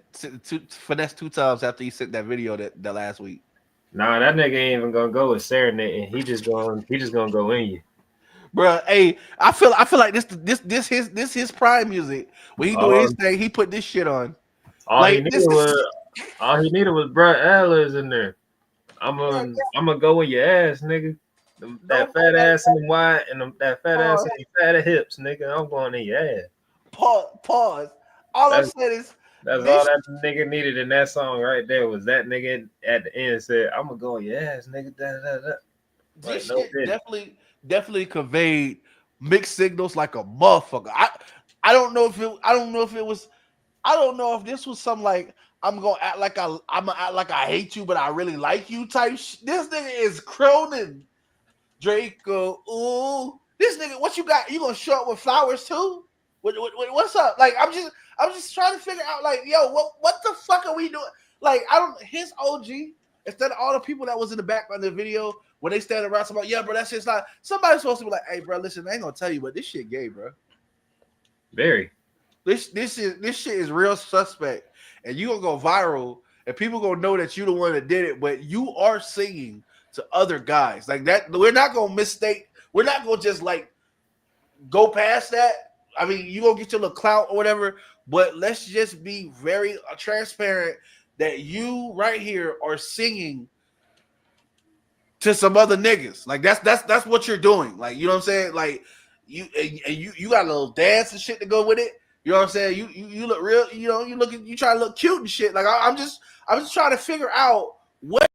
finesse 2 times after he sent that video that last week. Nah, that nigga ain't even gonna go with serenade. He just gonna go in you. Bro, hey, I feel like this his prime music. When he doing his thing, he put this shit on. All he needed was Brett Adler's in there. I'm gonna go with your ass, nigga. That fat ass and the wide and that fat ass and the fat hips, nigga. I'm going in your ass. Pause. All I'm saying is that's all that nigga needed in that song right there was that nigga at the end said, "I'm gonna go in your ass, nigga." This shit definitely conveyed mixed signals like a motherfucker. I don't know if this was some like I'm gonna act like I hate you, but I really like you type. This nigga is Cronin. Draco. Ooh, this nigga. What you got? You gonna show up with flowers too? What's up? Like I'm just trying to figure out. Like, yo, what the fuck are we doing? Like, his OG instead of all the people that was in the background of the video when they stand around somebody. Yeah, bro, that shit's not. Somebody's supposed to be like, hey, bro, listen, I ain't gonna tell you, but this shit gay, bro. Very. This shit is real suspect, and you gonna go viral, and people gonna know that you the one that did it. But you are singing to other guys like that. We're not gonna mistake. We're not gonna just like go past that. I mean, you gonna get your little clout or whatever, but let's just be very transparent that you right here are singing to some other niggas. Like that's what you're doing. Like, you know what I'm saying? Like you got a little dance and shit to go with it. You know what I'm saying? You look real. You know, you try to look cute and shit. Like I'm just trying to figure out what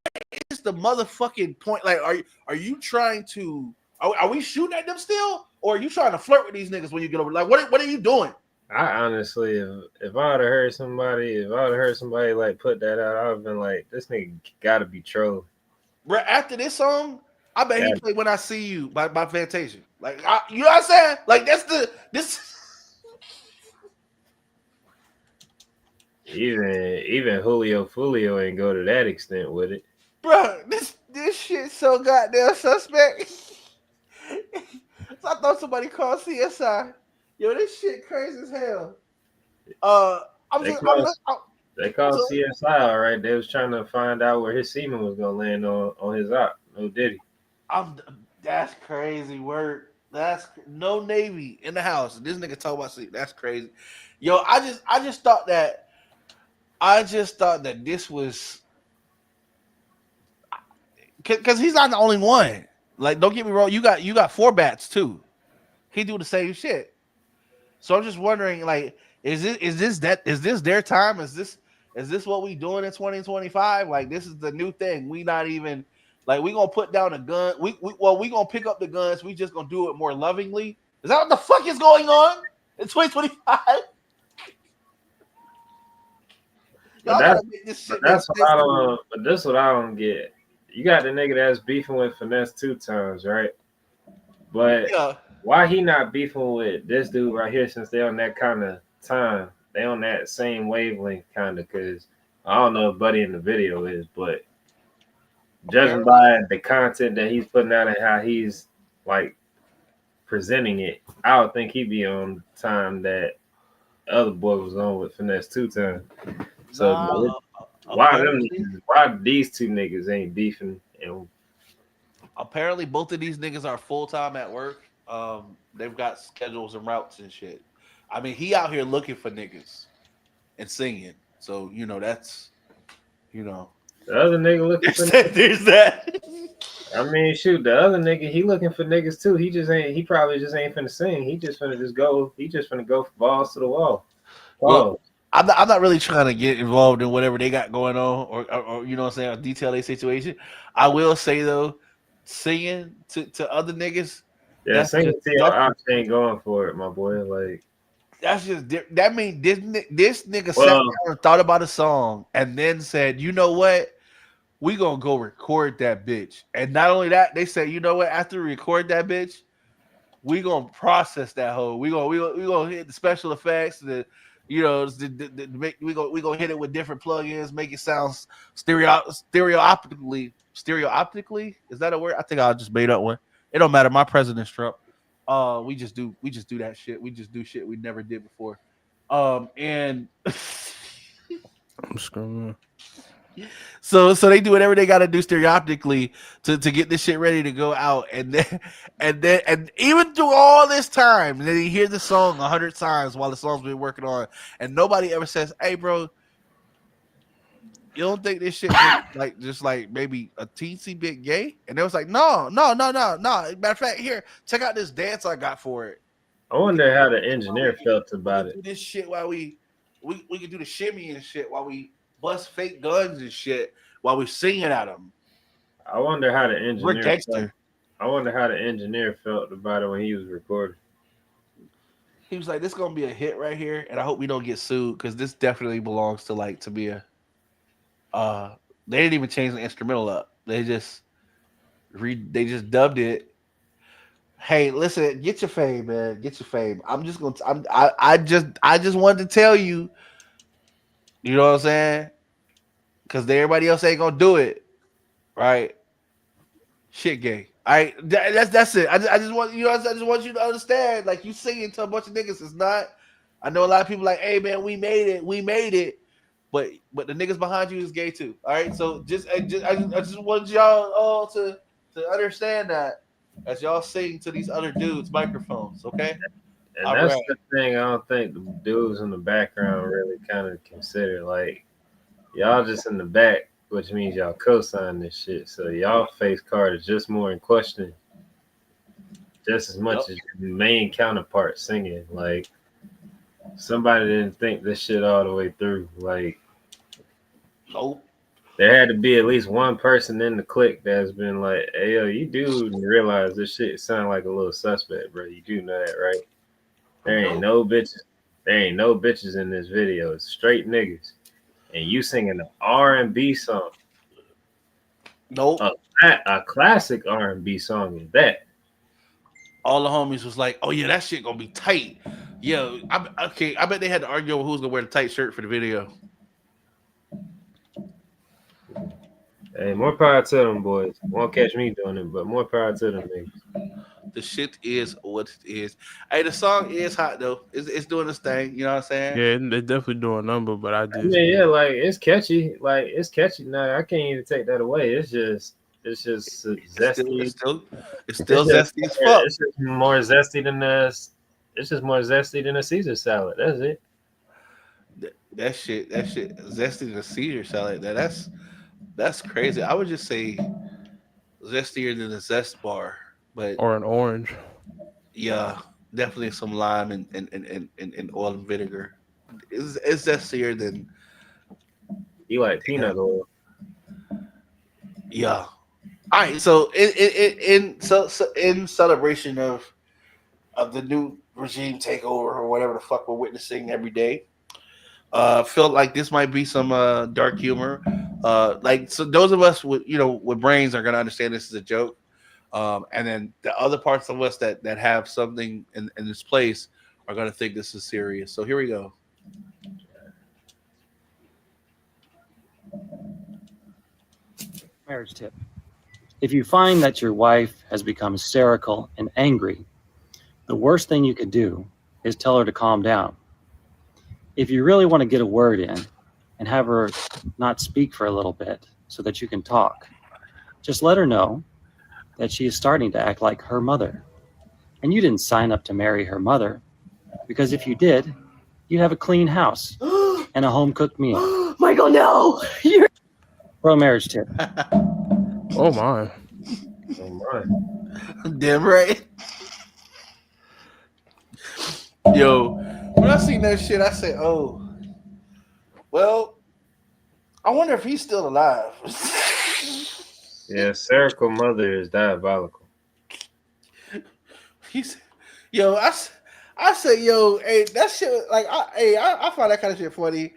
is the motherfucking point. Like, are you trying to? Are we shooting at them still, or are you trying to flirt with these niggas when you get over? Like, what are you doing? I honestly, if I would have heard somebody like put that out, I would have been like, this nigga gotta be trolling. Bro, after this song, I bet he played "When I See You" by Fantasia. Like, you know what I'm saying? Like, that's this. Even Julio Fulio ain't go to that extent with it. Bro, this shit so goddamn suspect. So I thought somebody called CSI. Yo, this shit crazy as hell. They called CSI, all right. They was trying to find out where his semen was gonna land on his op. No Diddy. That's crazy work. That's no Navy in the house. This nigga talk about sleep. That's crazy. Yo, I just thought that this was because he's not the only one. Like, don't get me wrong, you got four bats too. He do the same shit. So I'm just wondering, like, is this their time? Is this what we doing in 2025? Like, this is the new thing. We not even like we gonna put down a gun. We gonna pick up the guns. We just gonna do it more lovingly. Is that what the fuck is going on in 2025? But that's what I don't. But this what I don't get. You got the nigga that's beefing with Finesse 2 times, right? But why he not beefing with this dude right here? Since they on that kind of time, they on that same wavelength kind of. Because I don't know if Buddy in the video is, but judging by the content that he's putting out and how he's like presenting it, I would think he'd be on time that the other boy was on with Finesse 2 times. So why these two niggas ain't beefing? And apparently both of these niggas are full time at work. They've got schedules and routes and shit. I mean, he out here looking for niggas and singing. So that's the other nigga looking for niggas. There's that. I mean, shoot, the other nigga, he looking for niggas too. He probably just ain't finna sing. He just finna go for balls to the wall. Well, I'm not really trying to get involved in whatever they got going on or you know what I'm saying, or detail their situation. I will say though, singing to other niggas. Yeah, singing to your ops ain't going for it, my boy. Like that's just that means this nigga sat down and thought about a song and then said, you know what? We gonna go record that bitch. And not only that, they said, you know what, after we record that bitch, we gonna process that hoe. We gonna hit the special effects, we gonna hit it with different plugins, make it sound stereooptically. Is that a word? I think I just made up one. It don't matter. My president's Trump. We just do that shit. We just do shit we never did before. And I'm screwing. So they do whatever they got to do stereooptically to get this shit ready to go out, and even through all this time, and then you hear the song 100 times while the song's been working on, and nobody ever says, "Hey, bro, you don't think this shit just like maybe a teensy bit gay?" And they was like, "No. Matter of fact, here, check out this dance I got for it." I wonder how the engineer felt about it. Do this shit while we can do the shimmy and shit while we bust fake guns and shit while we singing at them. I wonder how the engineer. We're gangster. I wonder how the engineer felt about it when he was recording. He was like, "This is gonna be a hit right here, and I hope we don't get sued because this definitely belongs to be a." They didn't even change the instrumental up. They just dubbed it. Hey, listen, get your fame, man. Get your fame. I just wanted to tell you. You know what I'm saying? Because everybody else ain't gonna do it, right? Shit, gay. All right, that's it. I just want I just want you to understand. Like, you singing to a bunch of niggas, it's not. I know a lot of people like, "Hey man, we made it," but the niggas behind you is gay too. All right, so I just want y'all all to understand that as y'all sing to these other dudes' microphones, okay? And that's the thing I don't think the dudes in the background really kind of consider. Like, y'all just in the back, which means y'all co-sign this shit. So y'all face card is just more in question, just as much as the main counterpart singing. Like, somebody didn't think this shit all the way through. Like, nope. There had to be at least one person in the clique that's been like, "Hey, yo, you do realize this shit sound like a little suspect, bro. You do know that, right? There ain't no bitches. There ain't no bitches in this video. It's straight niggas. And you singing an R&B song. Nope. A classic R&B song is that." All the homies was like, "Oh yeah, that shit gonna be tight." Yeah, I bet they had to argue over who's gonna wear the tight shirt for the video. Hey, more power to them boys. Won't catch me doing it, but more power to them niggas. The shit is what it is. Hey, the song is hot though. It's doing this thing. You know what I'm saying? Yeah, they definitely doing a number, but I just like it's catchy. Like, it's catchy. Now I can't even take that away. It's just zesty. It's still zesty as fuck. It's just more zesty than this. It's just more zesty than a Caesar salad. That's it. That shit zesty than a Caesar salad. That's crazy. I would just say zestier than a zest bar, but Or an orange. yeah, definitely some lime and oil and vinegar. It's zestier than You like peanut oil? yeah. All right, so in celebration of the new regime takeover or whatever the fuck we're witnessing every day, felt like this might be some dark humor. Like so, those of us with with brains are gonna understand this is a joke, and then the other parts of us that have something in this place are gonna think this is serious. So here we go. Marriage tip. If you find that your wife has become hysterical and angry, the worst thing you could do is tell her to calm down. If you really want to get a word in and have her not speak for a little bit so that you can talk, just let her know that she is starting to act like her mother. And you didn't sign up to marry her mother, because if you did, you'd have a clean house and a home-cooked meal. Michael, no. Pro marriage tip. Oh my. Oh my. Damn right. Yo, when I seen that shit, I said, "Oh, well, I wonder if he's still alive." Yeah, hysterical mother is diabolical. He's, yo, I say, yo, hey, that shit, like, I find that kind of shit funny,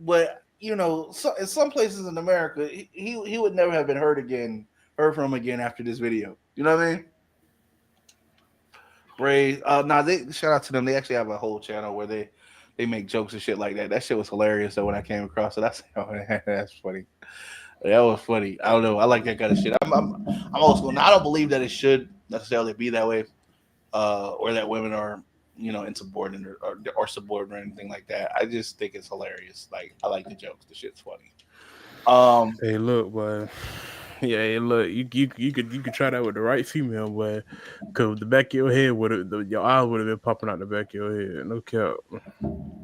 but in some places in America, he would never have been heard from again after this video. You know what I mean? Brave. They shout out to them. They actually have a whole channel where they make jokes and shit like that. That shit was hilarious. So when I came across it, I said, "Oh, that's funny." That was funny. I don't know. I like that kind of shit. I'm old school. Now, I don't believe that it should necessarily be that way, or that women are insubordinate or subordinate or anything like that. I just think it's hilarious. Like, I like the jokes. The shit's funny. Hey, look, boy. Yeah, hey, look. You could try that with the right female, boy. Cause the back of your head your eyes would have been popping out the back of your head. No cap.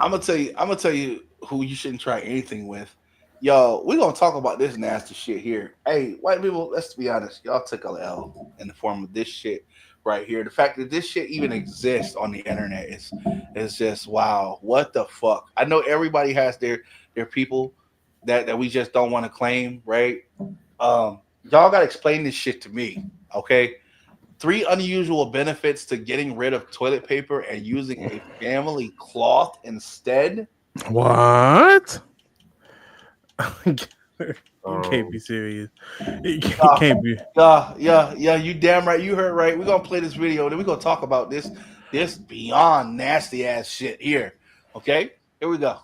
I'm gonna tell you who you shouldn't try anything with. Yo, we're gonna talk about this nasty shit here. Hey, white people, let's be honest. Y'all took a L in the form of this shit right here. The fact that this shit even exists on the internet is just wow. What the fuck? I know everybody has their people that we just don't want to claim, right? Y'all gotta explain this shit to me, okay? 3 unusual benefits to getting rid of toilet paper and using a family cloth instead. What? You can't be serious. You can't be. Yeah, you damn right. You heard right. We're gonna play this video, then we're gonna talk about this beyond nasty ass shit here. Okay, here we go.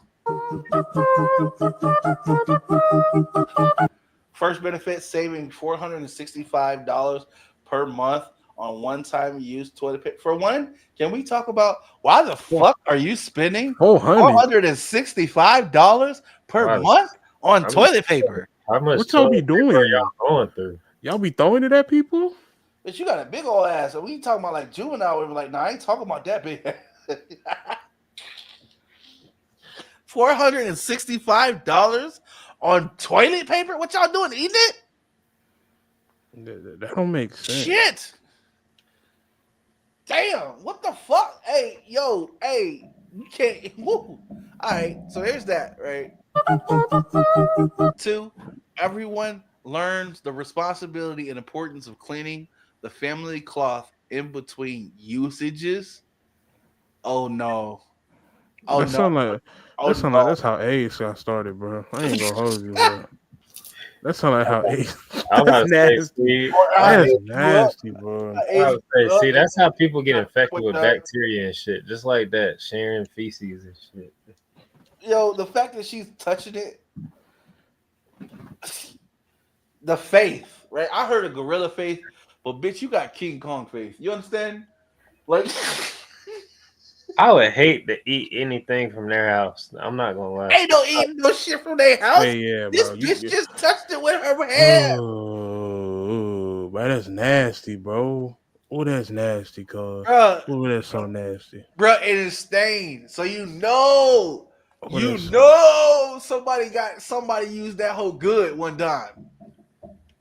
First benefit, saving $465 per month on one-time use toilet paper. For one, can we talk about why the fuck are you spending $465 per month on toilet paper? How much? What y'all be doing? Y'all going through? Y'all be throwing it at people? But you got a big old ass. So we talking about like juvenile. We're like, nah, I ain't talking about that big. $465 on toilet paper? What y'all doing? Eating it? That don't make sense. Shit. Damn. What the fuck? Hey, yo, hey, you can't. Woo. All right. So here's that, right? 2, everyone learns the responsibility and importance of cleaning the family cloth in between usages. Oh no. Oh that no. Sound like, oh, that sound no. like that's how AIDS got started, bro. I ain't gonna hold you, bro. That sound like how AIDS. I'm about That's to say, nasty. see, That's nasty, bro. I would say, see, that's how people get infected with bacteria and shit. Just like that, sharing feces and shit. Yo, the fact that she's touching it, the faith, right? I heard a gorilla faith, but bitch, you got King Kong faith. You understand? Like, I would hate to eat anything from their house. I'm not gonna lie. ain't no eating no shit from their house. Hey, yeah, This bro. bitch just touched it with her hand. Oh, bro, that's nasty, bro. Oh, that's nasty, cuz. Bruh, Oh, that's so nasty. bruh, it is stained. So you know somebody used that whole good one time.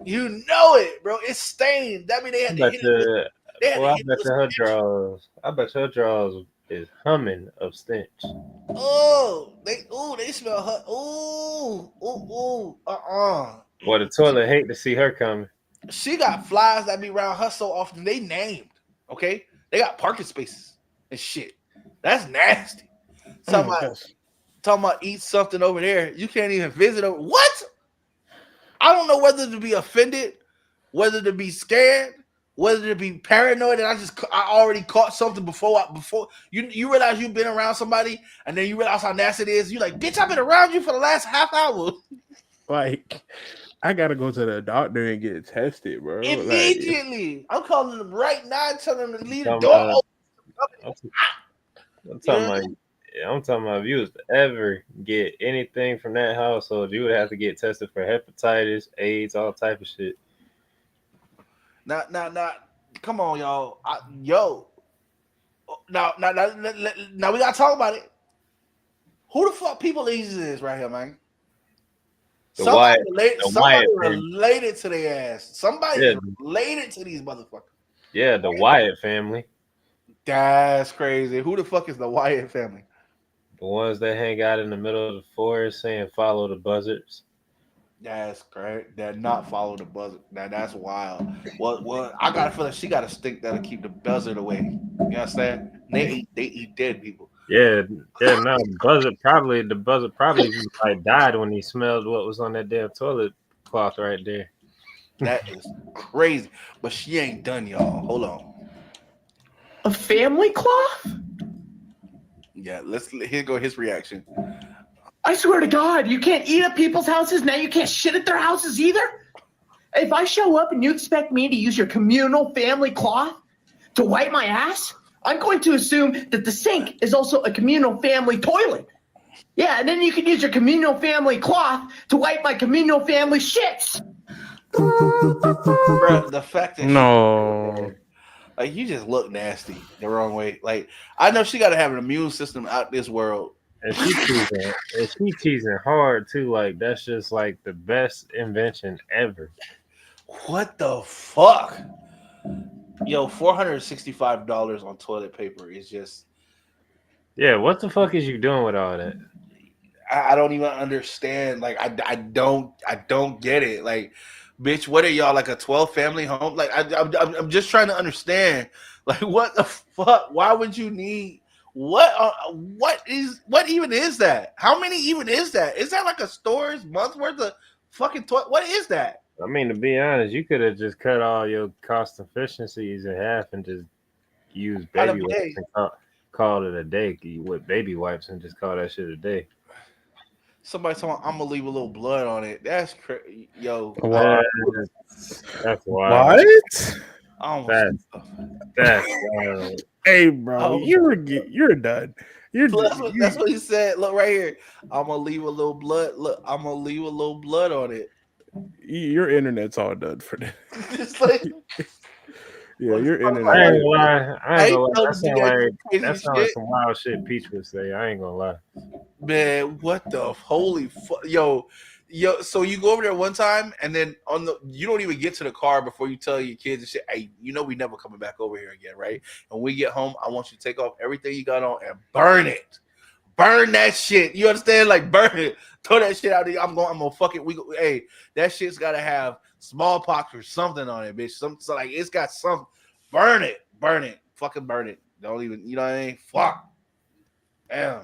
You know it, bro. It's stained. That mean they had to hit it. They had to I hit bet it you her with draws. I bet your draws is humming of stench. they smell her. Boy, the toilet hate to see her coming. She got flies that be around her so often. They named, okay? They got parking spaces and shit. That's nasty. Talking about eat something over there. You can't even visit over. What? I don't know whether to be offended, whether to be scared, whether to be paranoid. And I already caught something before you realize you've been around somebody, and then you realize how nasty it is. You like, bitch, I've been around you for the last half hour. Like, I gotta go to the doctor and get tested, bro. Immediately. I'm calling them right now, telling them to leave the door open. I'm talking about if you was to ever get anything from that household, you would have to get tested for hepatitis, AIDS, all type of shit. Now, come on, y'all. Now, we gotta talk about it. Who the fuck people is right here, man? Somebody related to their ass. Somebody related to these motherfuckers. Yeah, the Wyatt family. That's crazy. Who the fuck is the Wyatt family? The ones that hang out in the middle of the forest saying follow the buzzards. That's correct. That not follow the buzzard. That's wild. Well, I got a feeling she got a stink that'll keep the buzzard away. You understand? They eat dead people. Yeah. No, the buzzard probably like died when he smelled what was on that damn toilet cloth right there. That is crazy. But she ain't done, y'all. Hold on. A family cloth? Yeah, here go his reaction. I swear to God, you can't eat at people's houses. Now you can't shit at their houses either. If I show up and you expect me to use your communal family cloth to wipe my ass, I'm going to assume that the sink is also a communal family toilet. Yeah, and then you can use your communal family cloth to wipe my communal family shits. Bro, the fact that No. like you just look nasty the wrong way. Like I know she got to have an immune system out this world. And she teasing hard too. Like that's just like the best invention ever. What the fuck? Yo, $465 on toilet paper is just. Yeah, what the fuck is you doing with all that? I don't even understand. Like I don't get it. Like, bitch, what are y'all, like a 12 family home? Like I'm just trying to understand. Like what the fuck? Why would you need? What even is that? How many even is that? Is that like a store's month worth of fucking toilet? What is that? I mean, to be honest, you could have just cut all your cost efficiencies in half and just use baby wipes and call it a day with baby wipes and just call that shit a day. Somebody told me I'm gonna leave a little blood on it. That's crazy, yo. That's wild. What? That's wild. Hey, bro, you're done. That's what he said. Look right here. I'm gonna leave a little blood. Look, I'm gonna leave a little blood on it. Your internet's all done for that. It's like, yeah, your internet. I ain't gonna lie. That sounds like some wild shit Peach would say. I ain't gonna lie. Man, what the holy fuck, yo. So you go over there one time, and then you don't even get to the car before you tell your kids and shit. Hey, we never coming back over here again, right? And when we get home, I want you to take off everything you got on and burn it. Burn that shit. You understand? Like burn it. Throw that shit out there. I'm gonna fuck it. Hey, that shit's gotta have smallpox or something on it, bitch. So like it's got some. Burn it. Fucking burn it. Don't even. You know what I mean? Fuck. Damn.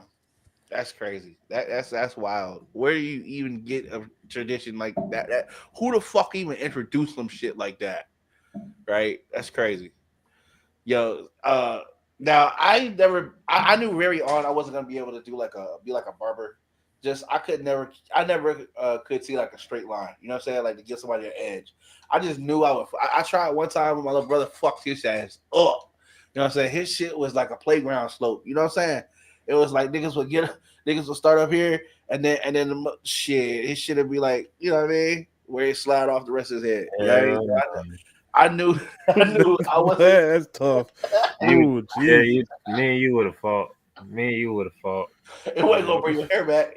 That's crazy. That's wild. Where do you even get a tradition like that? Who the fuck even introduced some shit like that? Right? That's crazy. Yo, now I knew very on I wasn't gonna be able to be like a barber. I never could see like a straight line. You know what I'm saying? Like to give somebody an edge. I just knew I would. I tried one time when my little brother fucked his ass up. You know what I'm saying? His shit was like a playground slope. You know what I'm saying? It was like niggas would start up here and then his shit would be like, you know what I mean? Where it slide off the rest of his head. You know what I mean? I knew I wasn't. That's tough. Me and you would have fought. It wasn't gonna bring your hair back.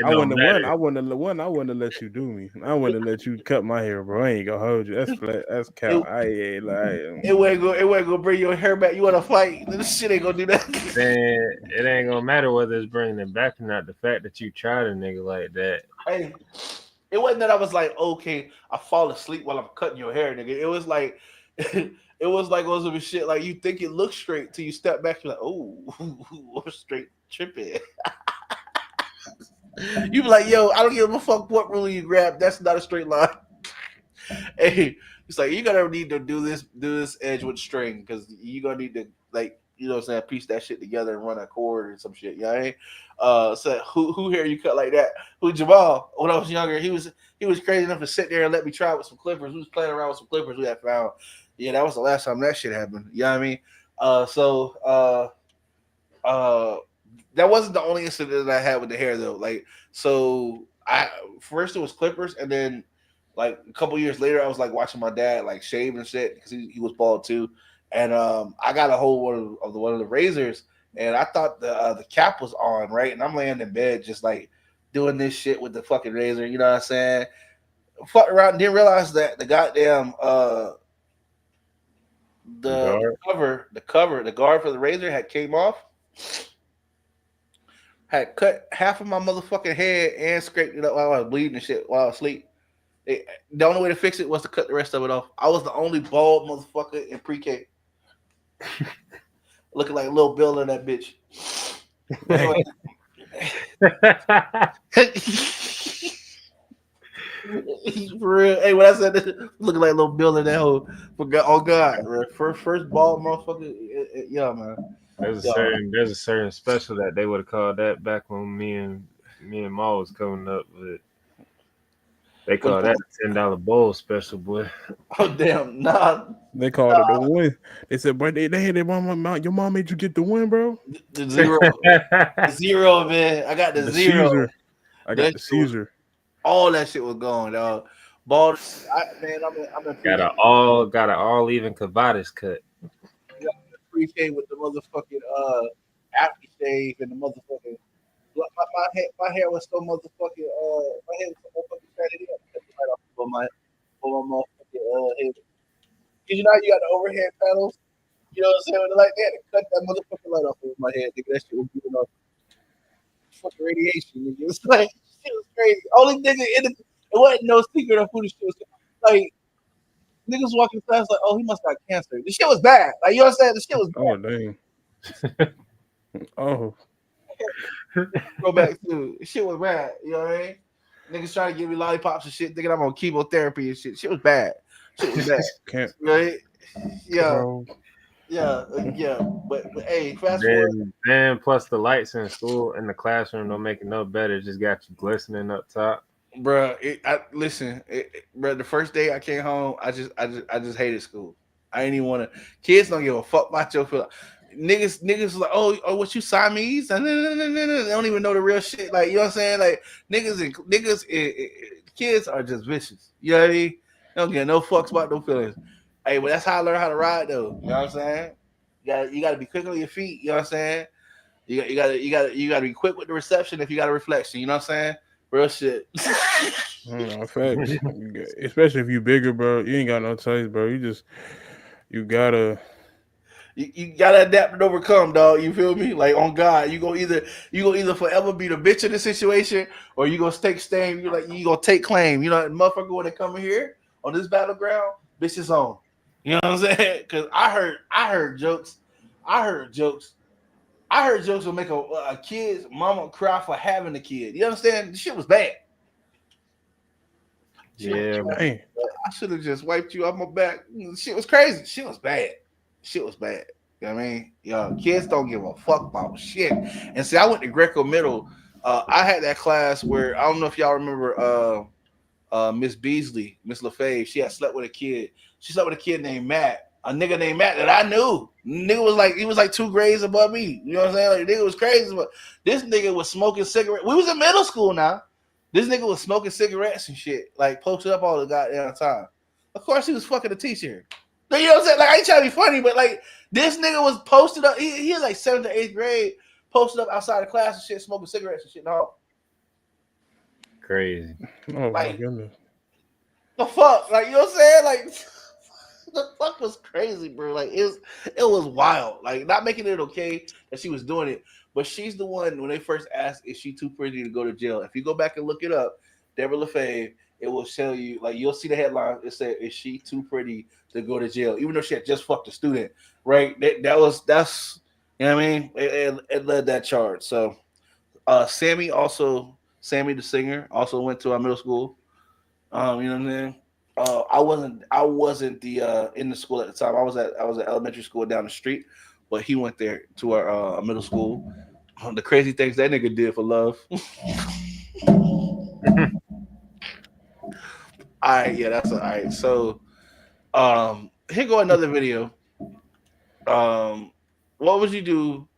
I wouldn't have let you do me. I wouldn't have let you cut my hair, bro. I ain't gonna hold you. That's flat. That's count. I ain't like. It wasn't gonna bring your hair back. You want to fight? This shit ain't gonna do that. Then it ain't gonna matter whether it's bringing it back or not. The fact that you tried a nigga like that. Hey, it wasn't that I was like, okay, I fall asleep while I'm cutting your hair, nigga. It was like, it was like all some shit. Like you think it looks straight till you step back. You're like, oh, straight tripping. You be like, yo, I don't give a fuck what rule you grab. That's not a straight line. Hey, it's like you're gonna need to do this edge with string because you're gonna need to like, you know what I'm saying, piece that shit together and run a cord or some shit. You know what I mean? So who hair you cut like that? Who Jamal? When I was younger, he was crazy enough to sit there and let me try with some clippers. We was playing around with some clippers we had found. Yeah, that was the last time that shit happened. You know what I mean? That wasn't the only incident that I had with the hair though. Like, so first it was clippers, and then like a couple years later, I was like watching my dad like shave and shit because he was bald too, and I got a hold of one of the razors, and I thought the cap was on, right, and I'm laying in bed just like doing this shit with the fucking razor, you know what I'm saying? Fucked around, didn't realize that the goddamn the guard for the razor had came off. Had cut half of my motherfucking head and scraped it up while I was bleeding and shit while I was asleep. The only way to fix it was to cut the rest of it off. I was the only bald motherfucker in pre-K. Looking like Lil Bill in that bitch. For real. Hey, when I said this, looking like Lil Bill in that whole, forgot. Oh God, first bald motherfucker. Yeah, man. There's a certain special that they would have called that back when me and Ma was coming up with. They called that a $10 bowl special, boy. Oh damn, nah. They called it the win. They said, bro, they had their mama. Your mom made you get the win, bro. The zero, the zero, man. I got the zero. Caesar. I got the Caesar. All that shit was gone, dog. Bald, man. I'm in got an all even Cavadas cut. Appreciate with the motherfucking aftershave and the motherfucking. My hair was so motherfucking my hair was so motherfucking fatted up. Right off of my motherfucking head. Cause you know how you got the overhead panels. You know what I'm saying? When like that, cut that motherfucking light off of my head. Nigga, that shit was giving off fucking radiation. Nigga, it's like shit was crazy. Only nigga it wasn't no secret of who the shit was. Like niggas walking fast, like, oh, he must got cancer. The shit was bad. Like, you know what I'm saying? The shit was bad. Oh, dang. Oh. Go back to the shit was bad. You know what I mean? Niggas trying to give me lollipops and shit, thinking I'm on chemotherapy and shit. Shit was bad. Shit was bad. Right? Yeah. Yeah. But hey, fast forward. Then plus the lights in school in the classroom don't make it no better. It just got you glistening up top. Bro, bro, the first day I came home, I just hated school. I didn't even want to. Kids don't give a fuck about your feel. Niggas like, oh, what you Siamese? No. They don't even know the real shit. Like, you know what I'm saying? Like, kids are just vicious. You know what I mean? They don't get no fucks about no feelings. Hey, but that's how I learned how to ride, though. You know what I'm saying? You gotta be quick on your feet. You know what I'm saying? You gotta be quick with the reception if you got a reflection. You know what I'm saying? Real shit. Facts. Especially if you bigger, bro. You ain't got no choice, bro. You gotta adapt and overcome, dog. You feel me? Like on God, you go either forever be the bitch in the situation, or you gonna take stand. You gonna take claim. You know, motherfucker, when they come in here on this battleground, bitch is on. You know what I'm saying? Because I heard jokes. I heard jokes will make a kid's mama cry for having a kid. You understand? The shit was bad. Yeah, man. I should have just wiped you off my back. Shit was crazy. Shit was bad. You know what I mean? Yo, kids don't give a fuck about shit. And see, I went to Greco Middle. I had that class where I don't know if y'all remember Miss Beasley, Miss LaFave. She had slept with a kid. She slept with a kid named Matt. A nigga named Matt that I knew. He was like 2 grades above me. You know what I'm saying? Like, nigga was crazy, but this nigga was smoking cigarettes. We was in middle school now. This nigga was smoking cigarettes and shit, like posted up all the goddamn time. Of course, he was fucking a teacher. You know what I'm saying? Like, I ain't trying to be funny, but like This nigga was posted up. He was like 7th or 8th grade, posted up outside of class and shit, smoking cigarettes and shit. No, Crazy. Oh my like goodness. the fuck, like you know what I'm saying? Like the fuck was crazy, bro. Like it was wild. Like not making it okay that she was doing it, but she's the one when they first asked, "Is she too pretty to go to jail?" If you go back and look it up, Deborah LaFave, it will show you. Like you'll see the headline. It said, "Is she too pretty to go to jail?" Even though she had just fucked a student, right? That's you know what I mean. It led that charge. So, Sammy the singer also went to our middle school. You know what I'm saying? I wasn't the in the school at the time. I was at elementary school down the street, but he went there to our middle school. The crazy things that nigga did for love. All right, yeah, that's all right. So, here go another video. What would you do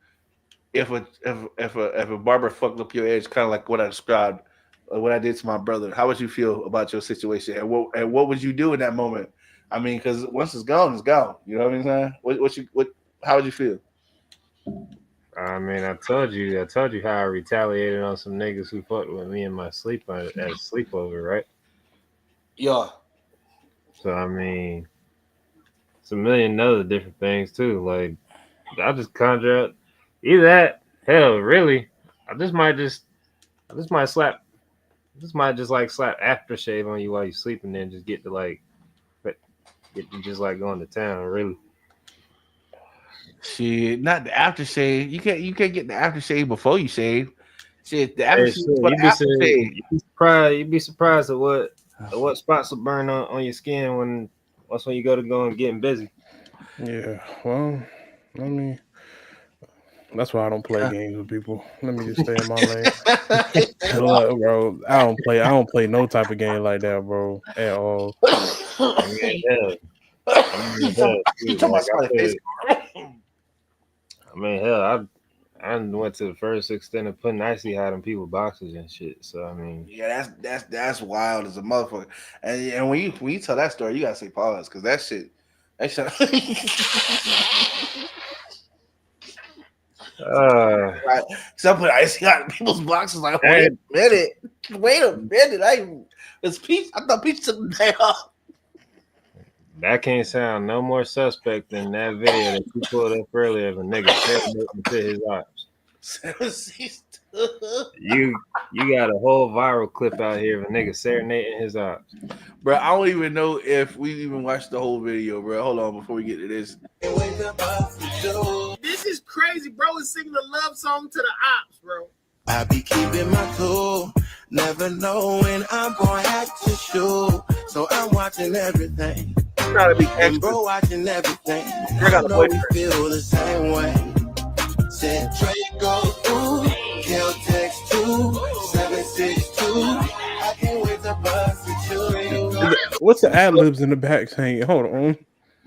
if a barber fucked up your edge, kind of like what I described, what I did to my brother? How would you feel about your situation, and what would you do in that moment? I mean, because once it's gone, it's gone. You know what I'm saying? How would you feel? I mean, I told you how I retaliated on some niggas who fucked with me in my sleep at a sleepover, right? Yeah. So I mean, it's a million other different things too. Like I just conjure up either that, hell, really. I just might slap aftershave on you while you sleep, and then just get you just like going to town, really. Shit, not the aftershave. You can't get the aftershave before you shave. Shit, the aftershave. You'd be surprised at what spots will burn on your skin when you go and getting busy. Yeah, well, I mean, that's why I don't play games with people. Let me just stay in my lane. Look, bro, I don't play no type of game like that, bro, at all. I mean, hell, I went to the first extent of putting icy hot on people's boxes and shit. So I mean, yeah, that's wild as a motherfucker. And when you tell that story, you gotta say pause because that shit. Right. So I put icy hot in people's boxes. Like, wait a minute. I thought Peach took the day off. That can't sound no more suspect than that video that you pulled up earlier of a nigga staring into his eyes. You got a whole viral clip out here of a nigga serenading his eyes. Bro, I don't even know if we even watched the whole video, bro. Hold on before we get to this. This is crazy, bro. Is singing a love song to the ops, bro. I be keeping my cool, never knowing I'm gonna have to shoot. So I'm watching everything. Trying to be and bro watching everything. I know we feel the same way. Said Draco, ooh, kill text 2762. I can't wait to bust it you. What's the ad libs in the back saying? Hold on,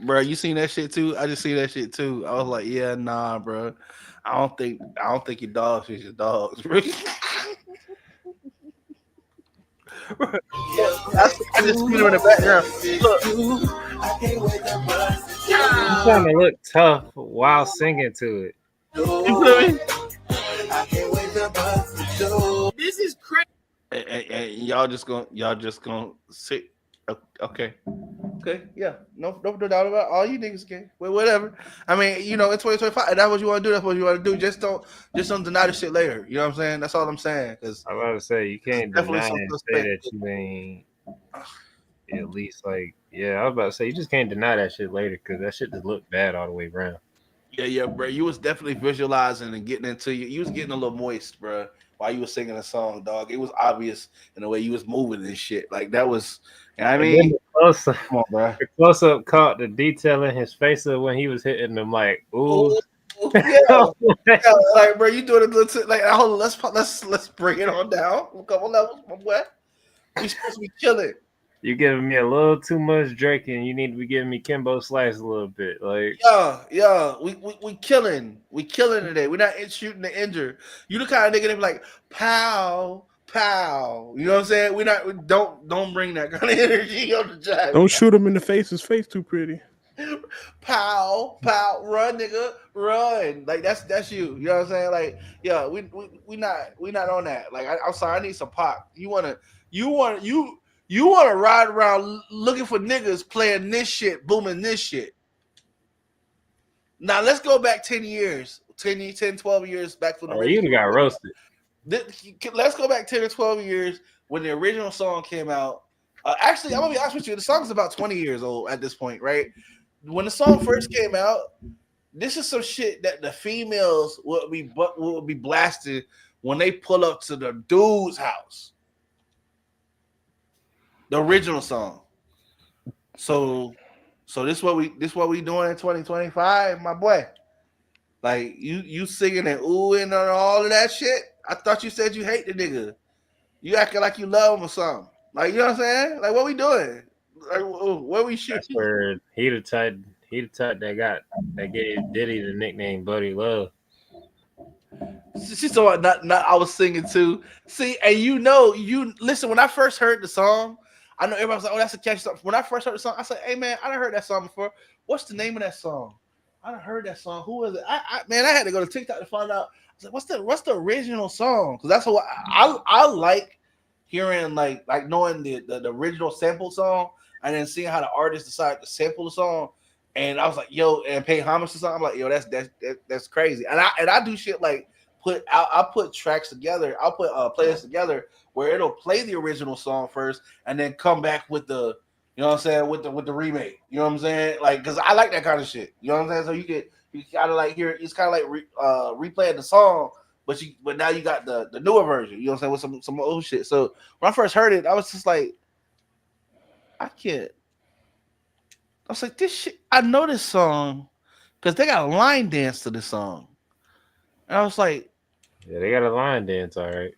bro. You seen that shit too? I just seen that shit too. I was like, yeah, nah, bro. I don't think your dogs is your dogs, bro. I just seen her in the background. Look. You trying to look tough while singing to it. You feel me? This is crazy. And y'all just gonna sit. Okay, yeah, no doubt about it. All you niggas can. Well, whatever. I mean, you know, in 2025, if that's what you want to do. That's what you want to do. Just don't deny the shit later. You know what I'm saying? That's all I'm saying. Because I'm about to say you can't deny and say that you ain't at least like. Yeah, I was about to say you just can't deny that shit later because that shit just looked bad all the way around. Yeah, bro. You was definitely visualizing and getting into you. You was getting a little moist, bro, while you was singing a song, dog. It was obvious in the way you was moving and shit. Like that was. I mean, come on, bro. The close up caught the detail in his face of when he was hitting them. Like, ooh, yeah, like, bro, you doing a little like. Hold on, let's bring it on down a couple levels, my boy. We supposed to be chilling. You giving me a little too much Drake, and you need to be giving me Kimbo Slice a little bit. Like, yeah, we killing today. We're not shooting to injure. You the kind of nigga that be like, pow. You know what I'm saying? Don't bring that kind of energy on the job. Don't shoot him in the face. His face too pretty. Pow, pow, run, nigga, run. Like that's you. You know what I'm saying? Like, yeah, we not on that. Like, I'm sorry, I need some pop. You want to ride around looking for niggas playing this shit, booming this shit. Now let's go back 10 years, 10, 12 years back from the you got roasted. Let's go back 10 or 12 years when the original song came out. Actually, I'm gonna be honest with you. The song's about 20 years old at this point, right? When the song first came out, this is some shit that the females would be blasted when they pull up to the dude's house. The original song. So this what we doing in 2025, my boy. Like you singing and oohing and all of that shit. I thought you said you hate the nigga. You acting like you love him or something. Like, you know what I'm saying? Like, what we doing? Like, what we shooting? That's where he the type that gave Diddy the nickname Buddy Love. She's talking about not I was singing too. See, and you listen, when I first heard the song, I know everybody was like, oh, that's a catchy song. When I first heard the song, I said, hey man, I done heard that song before. What's the name of that song? I done heard that song. Who is it? I had to go to TikTok to find out. I was like, what's the original song? Because that's what I like hearing, like knowing the original sample song and then seeing how the artist decided to sample the song. And I was like, yo, and pay homage to something. I'm like, yo, that's crazy. And I do shit like I'll put tracks together. I'll put playlists together where it'll play the original song first and then come back with the, you know what I'm saying, with the remake. You know what I'm saying? Like, because I like that kind of shit. You know what I'm saying? So you kind of like hear it's kind of like replaying the song, but now you got the newer version. You know what I'm saying, with some old shit. So when I first heard it, I was just like, I was like, this shit. I know this song because they got a line dance to this song, and I was like, yeah, they got a line dance, all right.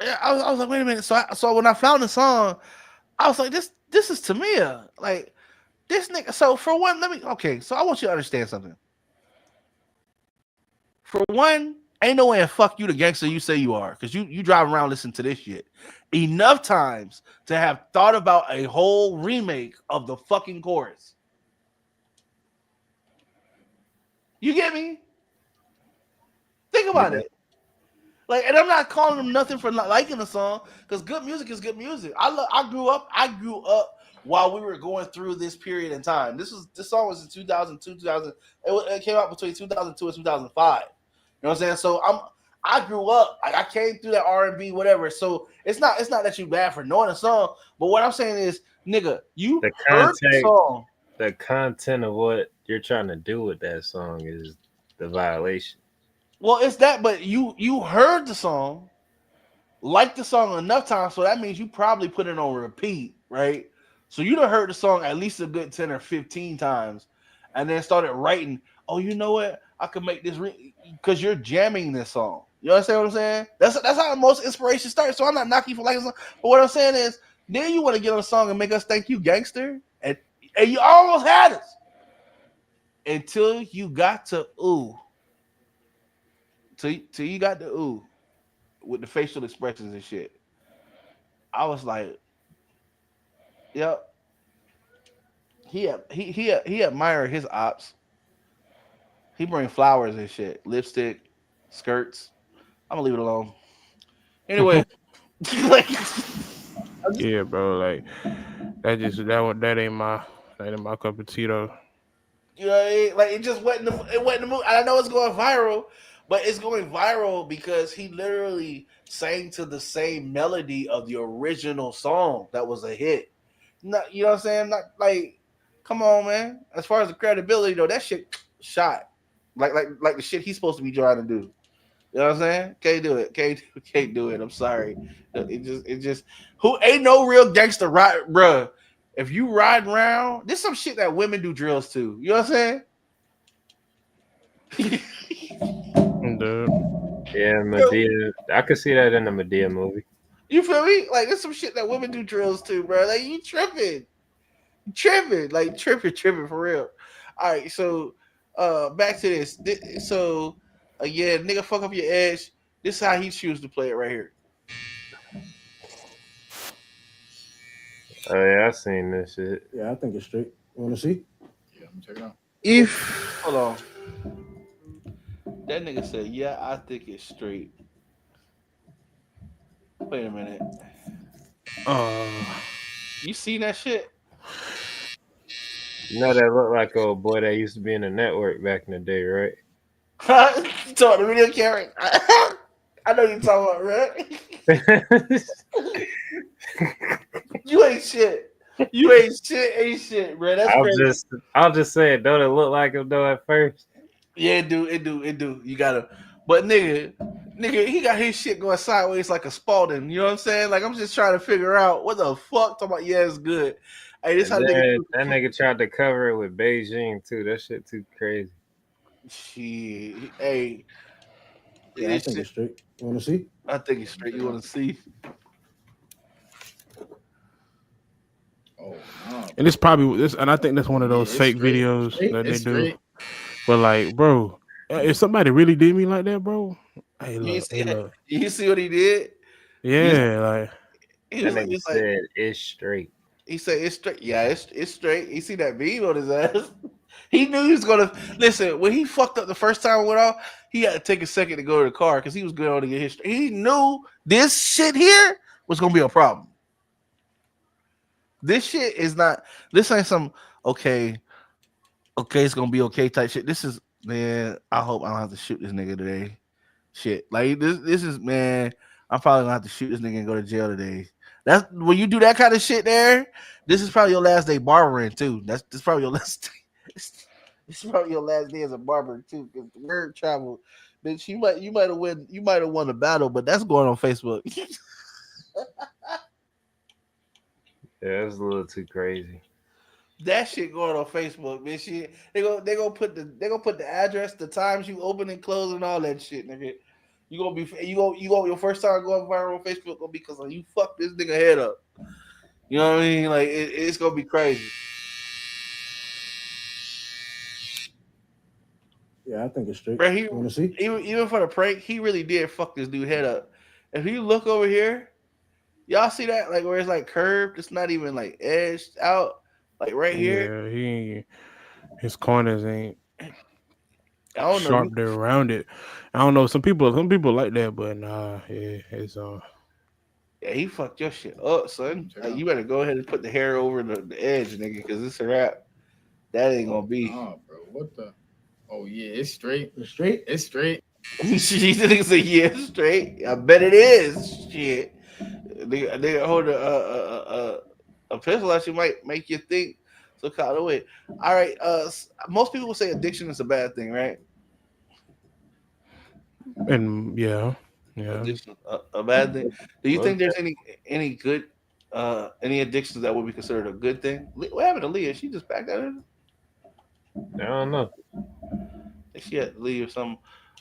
I was like, wait a minute. So when I found the song, I was like, this is Tamia. Like, this nigga. So for one, so I want you to understand something. For one, ain't no way in fuck you the gangster you say you are, because you drive around listening to this shit enough times to have thought about a whole remake of the fucking chorus. You get me? Think about it. Like, and I'm not calling them nothing for not liking the song, because good music is good music. I grew up while we were going through this period in time. This song was in 2002, 2000. It came out between 2002 and 2005. You know what I'm saying? So I grew up. I came through that R&B, whatever. So it's not that you bad for knowing a song. But what I'm saying is, nigga, you heard the song. The content of what you're trying to do with that song is the violation. Well, it's that, but you heard the song, liked the song enough times, so that means you probably put it on repeat, right? So you done heard the song at least a good 10 or 15 times, and then started writing, oh, you know what? I could make this because you're jamming this song. You understand what I'm saying? That's how most inspiration starts. So I'm not knocking you for liking the song, but what I'm saying is, then you want to get on a song and make us think you gangster, and you almost had us until you got to ooh. Till you got the ooh with the facial expressions and shit. I was like, yep. He admired his ops. He bring flowers and shit, lipstick, skirts. I'm gonna leave it alone. Anyway, yeah, bro. Like that ain't my cup of tea though. You know what I mean? Like, it just wasn't the mood. I know it's going viral, but it's going viral because he literally sang to the same melody of the original song that was a hit. Not, you know what I'm saying? Not like, come on, man. As far as the credibility though, that shit shot. Like the shit he's supposed to be trying to do. You know what I'm saying? Can't do it. Can't do it. I'm sorry. It just who ain't no real gangster, right, bruh. If you ride around, there's some shit that women do drills too. You know what I'm saying? Yeah, Medea. I could see that in the Medea movie. You feel me? Like, there's some shit that women do drills too, bro. Like, you tripping, like tripping for real. All right, so back to this. So again, nigga, fuck up your edge. This is how he chooses to play it right here. Oh yeah, I seen this shit. Yeah, I think it's straight. You want to see? Yeah. check it out. If Hold on. That nigga said, "Yeah, I think it's straight." Wait a minute. You seen that shit? You know that looked like old boy that used to be in the network back in the day, right? You talking the video camera? I know you talking about, right? You ain't shit. You ain't shit, bro. That's crazy. I'll just say it. Don't it look like him though at first? Yeah, it do. You gotta, but nigga, he got his shit going sideways like a Spalding. You know what I'm saying? Like I'm just trying to figure out what the fuck. Talking about it's good. Hey, this how that nigga tried to cover it with Beijing too. That shit too crazy. Shit. Hey. Yeah, I think it's straight. You want to see? I think it's straight. You want to see? Oh, no. And it's probably this, and I think that's one of those fake straight. videos Straight. that they It's do. straight. But like, bro, if somebody really did me like that, bro, hey, look, You see what he did? Yeah, like he That was nigga said it's straight. He said it's straight. Yeah, it's straight. You see that beam on his ass? He knew he was gonna listen when he fucked up the first time and went off. He had to take a second to go to the car because he was going to get his. He knew this shit here was gonna be a problem. This shit is not. This ain't some okay. It's gonna be okay type shit. This is man. I hope I don't have to shoot this nigga today. Shit, like this is man. I'm probably gonna have to shoot this nigga and go to jail today. That's when you do that kind of shit there. This is probably your last day barbering too. This probably your last day. This is probably your last day as a barber too. Because the word travel, bitch. You might have won the battle, but that's going on Facebook. Yeah, it's a little too crazy. That shit going on Facebook, bitch. They gonna put the address, the times you open and close, and all that shit, nigga. You gonna your first time going viral on Facebook gonna be because you fucked this nigga head up. You know what I mean? Like it's gonna be crazy. Yeah, I think it's straight. Bro, You want to see? Even for the prank, he really did fuck this dude head up. If you look over here, y'all see that like where it's like curved, it's not even like edged out, like right here. Yeah, his corners ain't I don't know. sharp there around it. I don't know. Some people like that, but nah, yeah, it's Yeah, he fucked your shit up, son. Like, you better go ahead and put the hair over the edge, nigga, because it's a wrap. That ain't gonna be. Oh, bro, what the? Oh yeah, it's straight. It's straight. It's straight. She nigga say yeah, it's straight. I bet it is. Shit, they hold a pistol actually might make you think so kind of way. All right, most people will say addiction is a bad thing, right? and yeah. Addiction, a bad thing. Do you think there's any good any addictions that would be considered a good thing? What happened to Leah? She just backed out of it? I don't know. She had to leave or something.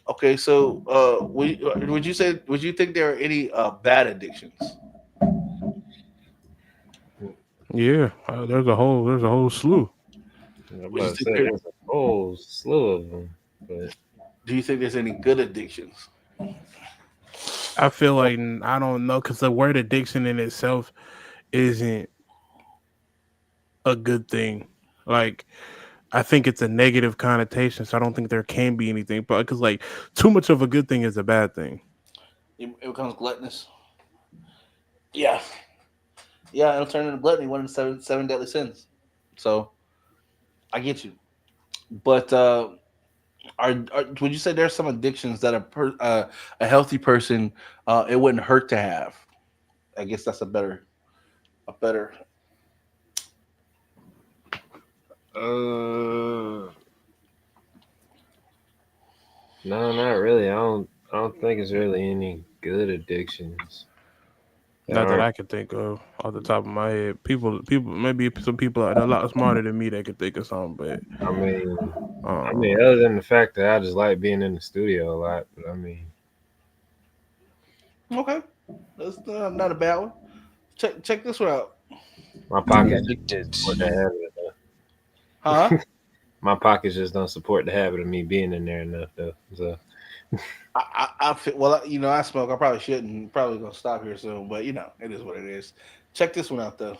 Okay, so would you think there are any bad addictions? Yeah, there's a whole slew. I'm about to say there's a whole slew of them. But do you think there's any good addictions? I feel like I don't know because the word addiction in itself isn't a good thing. Like, I think it's a negative connotation, so I don't think there can be anything. But because like too much of a good thing is a bad thing. It becomes gluttonous. Yeah, it'll turn into gluttony, one of the seven deadly sins. So, I get you, but would you say there's some addictions that a healthy person it wouldn't hurt to have? I guess that's a better. no, not really. I don't think it's really any good addictions. Not that I can think of off the top of my head. People, maybe some people are a lot smarter than me that can think of something. But I mean, other than the fact that I just like being in the studio a lot. But I mean, okay, that's not a bad one. Check this one out. My pockets don't support the habit. Huh? My pockets just don't support the habit of me being in there enough, though. So. I well, I smoke. I probably shouldn't. Probably gonna stop here soon, but it is what it is. Check this one out though.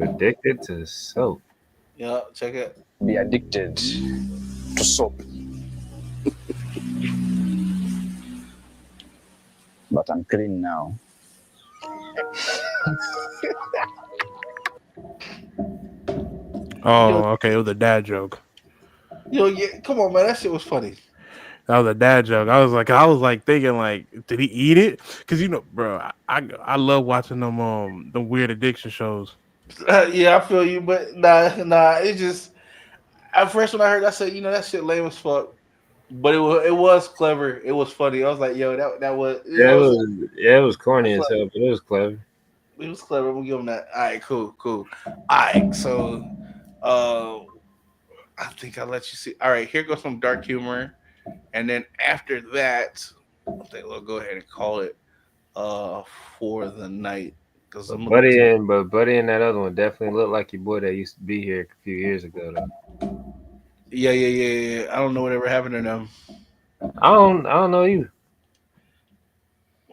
Addicted to soap. Yeah, check it. Be addicted to soap. But I'm clean now. Oh, okay. It was a dad joke. Yo, yeah, come on, man. That shit was funny. That was a dad joke. I was like thinking, like, did he eat it? Because bro, I love watching them weird addiction shows. Yeah, I feel you, but nah. It just at first when I heard, I said, that shit lame as fuck. But it was clever. It was funny. I was like, yo, that was it was corny as hell, but it was clever. It was clever. We'll give him that. All right, cool. All right, so I think I'll let you see. All right, here goes some dark humor, and then after that, I think we'll go ahead and call it for the night. Buddy and that other one definitely looked like your boy that used to be here a few years ago though. Yeah. I don't know whatever happened to them. I don't know you.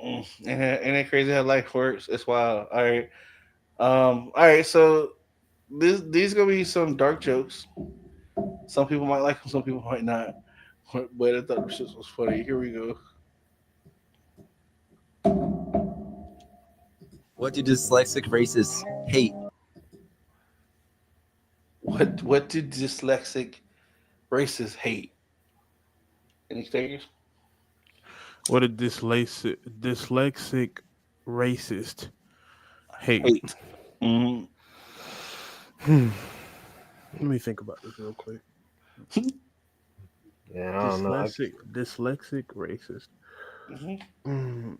Ain't it crazy how life works? It's wild. All right. So these gonna be some dark jokes. Some people might like them, some people might not. But I thought this shit was funny. Here we go. What do dyslexic racists hate? What do dyslexic racists hate? Any takers? What did dyslexic racist hate? Mm-hmm. Let me think about this real quick. Yeah, I don't know. Dyslexic racist. Mm-hmm.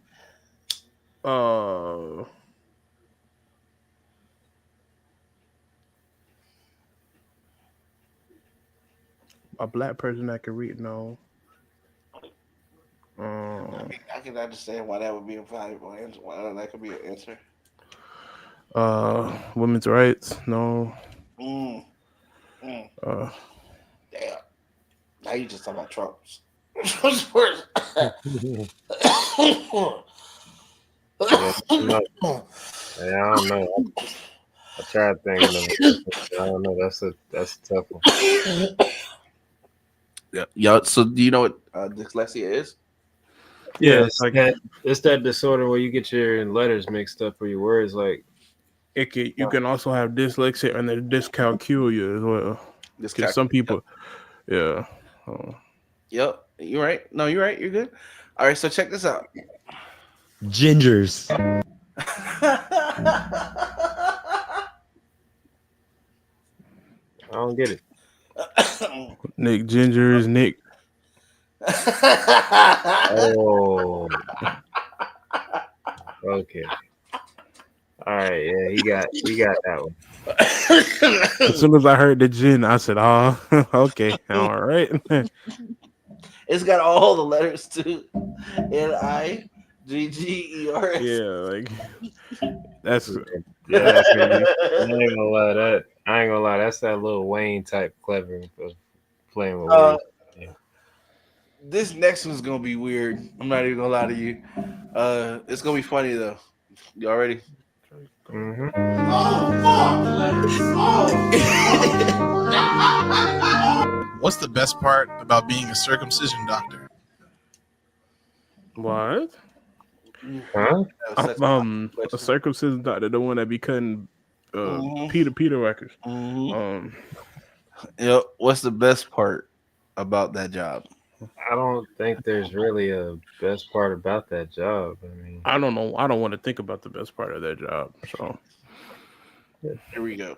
A black person that can read. No. I can understand why that would be a valuable answer. Why that could be an answer. Women's rights. No. Damn. Now you just talking about Trump's. What's worse? I don't know. I tried thinking of it. I don't know. That's a tough one. Yeah. So do you know what dyslexia is? Yeah, it's that disorder where you get your letters mixed up or your words like. You can also have dyslexia and then dyscalculia as well. Because some people, yeah. Yep, you're right. No, you're right. You're good. All right, so check this out. Gingers. I don't get it. Nick Ginger is Nick. Oh. Okay. All right. Yeah, he got that one. As soon as I heard the gin, I said, "Oh, okay, all right." It's got all the letters too. NIGGERS. Yeah, like that's crazy. I ain't gonna lie. That's that Lil Wayne type clever playing with words. Yeah. This next one's gonna be weird. I'm not even gonna lie to you. It's gonna be funny though. Y'all ready? Mm-hmm. What's the best part about being a circumcision doctor? What? Huh? A circumcision doctor, the one that be cutting Peter records. Yep. What's the best part about that job? I don't think there's really a best part about that job. I mean, I don't know. I don't want to think about the best part of that job. So here we go.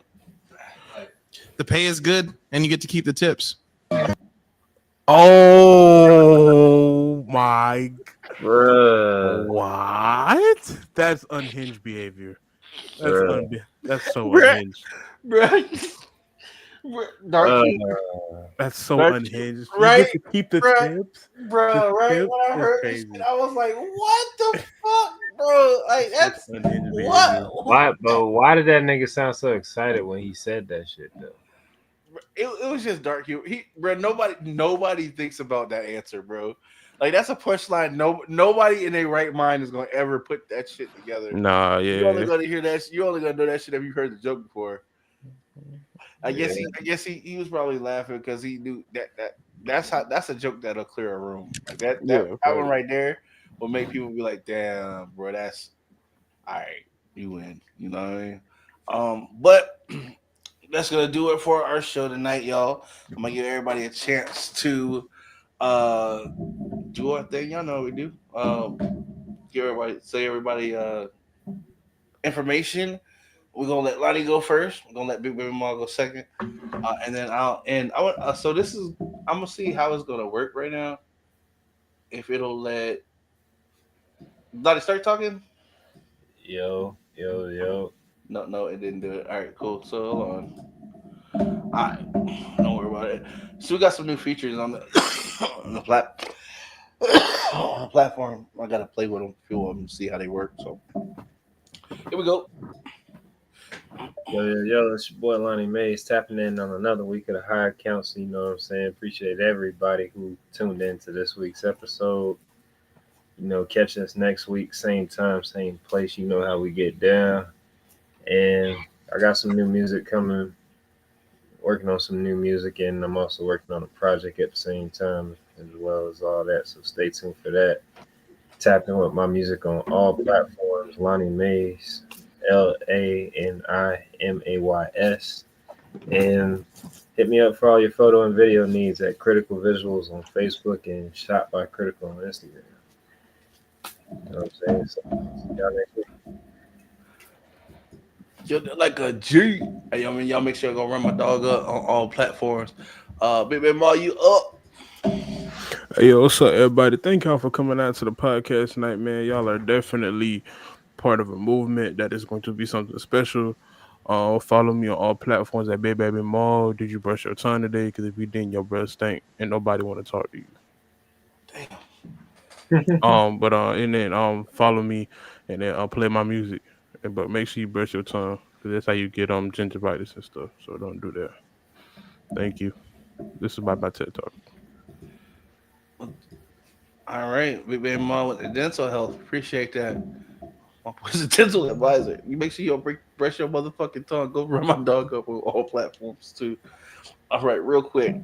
The pay is good, and you get to keep the tips. Oh my! Bruh. What? That's unhinged behavior. That's so Bruh. unhinged. That's so unhinged. Right? You get to keep the tips, bro. Right? When I heard this, I was like, "What the fuck, bro? Like that's what? Why? But why did that nigga sound so excited when he said that shit though? it was just dark humor. Bro, nobody thinks about that answer, bro. Like that's a punchline. Nobody in their right mind is gonna ever put that shit together. Nah, You only yeah. gonna hear that. You only gonna know that shit if you heard the joke before. I guess he was probably laughing because he knew that's a joke that'll clear a room. Like that one right there will make people be like, damn, bro, that's all right. You win. You know what I mean? But that's gonna do it for our show tonight, y'all. I'm gonna give everybody a chance to do our thing. Y'all know what we do. Give everybody information. We're gonna let Lonnie go first. We're gonna let Big Baby Mall go second, and then I'll end. So this is I'm gonna see how it's gonna work right now. If it'll let Lonnie start talking. Yo. No, it didn't do it. All right, cool. So hold on. All right, don't worry about it. So we got some new features on the on the platform. I gotta play with them, feel them, see how they work. So here we go. Yo, it's your boy Lonnie Mays tapping in on another week of the High Counsel. You know what I'm saying? Appreciate everybody who tuned in to this week's episode. You know, catch us next week, same time, same place. You know how we get down. And I got some new music coming, working on some new music, and I'm also working on a project at the same time as well as all that. So stay tuned for that. Tap in with my music on all platforms. Lonnie Mays, LANIMAYS. And hit me up for all your photo and video needs at Critical Visuals on Facebook and Shot by Critical on Instagram. You know what I'm saying? So, see y'all next week. You're like a G. Hey, I mean, y'all make sure to go run my dog up on all platforms. Big Baby Ma, you up? Hey, yo, what's up, everybody? Thank y'all for coming out to the podcast tonight, man. Y'all are definitely part of a movement that is going to be something special. Follow me on all platforms at Big Baby Ma. Did you brush your tongue today? Because if you didn't, your breath stink, and nobody want to talk to you. Damn. And then follow me, and then play my music. But make sure you brush your tongue, because that's how you get gingivitis and stuff. So don't do that. Thank you. This is my TED Talk. All right, Big Baby Ma with the dental health. Appreciate that. My boy's a dental advisor. You make sure you brush your motherfucking tongue. Go run my dog up on all platforms too. All right, real quick.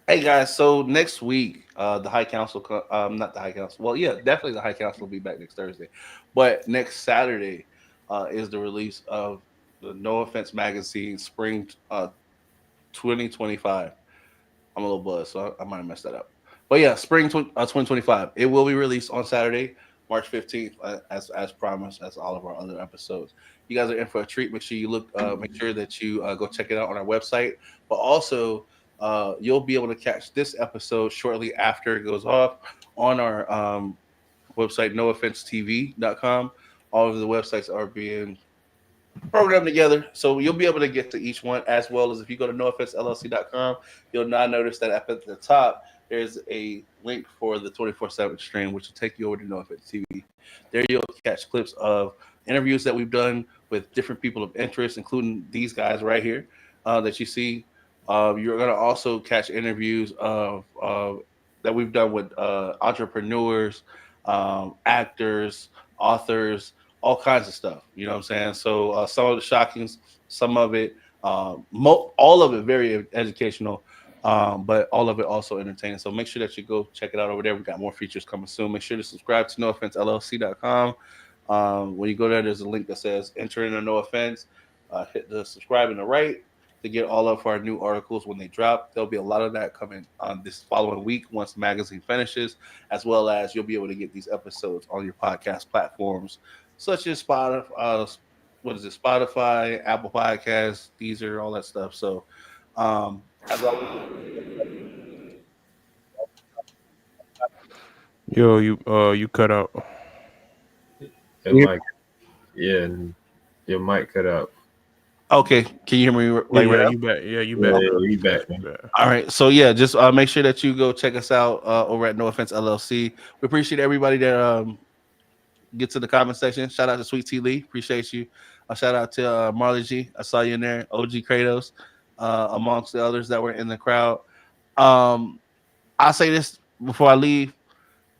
Hey guys, so next week, the High Council, not the High Council. Well, yeah, definitely the High Council will be back next Thursday. But next Saturday is the release of the No Offense Magazine Spring 2025. I'm a little buzzed, so I might have messed that up. But yeah, Spring 2025. It will be released on Saturday, March 15th, as promised, as all of our other episodes. You guys are in for a treat. Make sure you make sure that you go check it out on our website. But also, you'll be able to catch this episode shortly after it goes off on our website, nooffensetv.com. All of the websites are being programmed together, so you'll be able to get to each one, as well as if you go to nooffensellc.com, you'll now notice that up at the top there's a link for the 24/7 stream, which will take you over to No Offense TV. There you'll catch clips of interviews that we've done with different people of interest, including these guys right here that you see. You're going to also catch interviews of that we've done with entrepreneurs, actors, authors, all kinds of stuff. You know what I'm saying? So some of the shockings, some of it, all of it very educational, but all of it also entertaining. So make sure that you go check it out over there. We've got more features coming soon. Make sure to subscribe to nooffensellc.com. When you go there, there's a link that says enter in a No Offense. Hit the subscribe in the right to get all of our new articles when they drop. There'll be a lot of that coming on this following week once the magazine finishes, as well as you'll be able to get these episodes on your podcast platforms such as Spotify, Apple Podcasts, Deezer, all that stuff. So, as always, Yo, you cut out. Your mic cut out. Okay, can you hear me? You back? Yeah, you back. You back. All right, so yeah, just make sure that you go check us out over at No Offense LLC. We appreciate everybody that gets to the comment section. Shout out to Sweet T Lee, appreciate you. A shout out to Marley G. I saw you in there. OG Kratos, amongst the others that were in the crowd. I'll say this before I leave.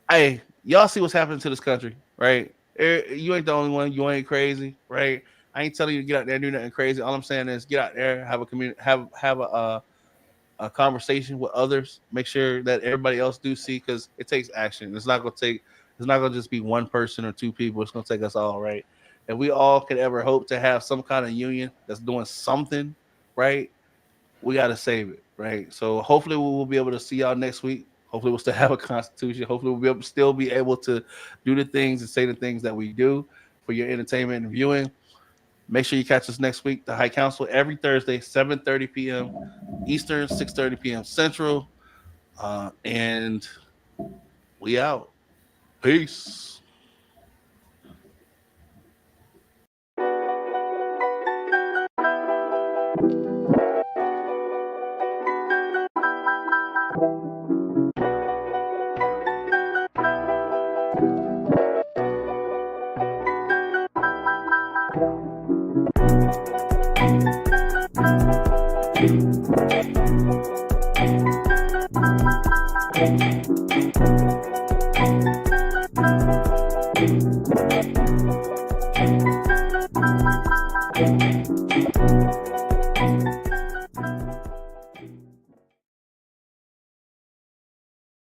Hey, y'all see what's happening to this country, right? You ain't the only one. You ain't crazy, right? I ain't telling you to get out there and do nothing crazy. All I'm saying is get out there, have a community, have a conversation with others. Make sure that everybody else do see, because it takes action. It's not gonna just be one person or two people. It's gonna take us all, right? If we all could ever hope to have some kind of union that's doing something, right? We gotta save it, right? So hopefully we will be able to see y'all next week. Hopefully we'll still have a constitution. Hopefully we'll still be able to do the things and say the things that we do for your entertainment and viewing. Make sure you catch us next week, the High Counsel, every Thursday, 7:30 p.m. Eastern, 6:30 p.m. Central. And we out. Peace. Thank you.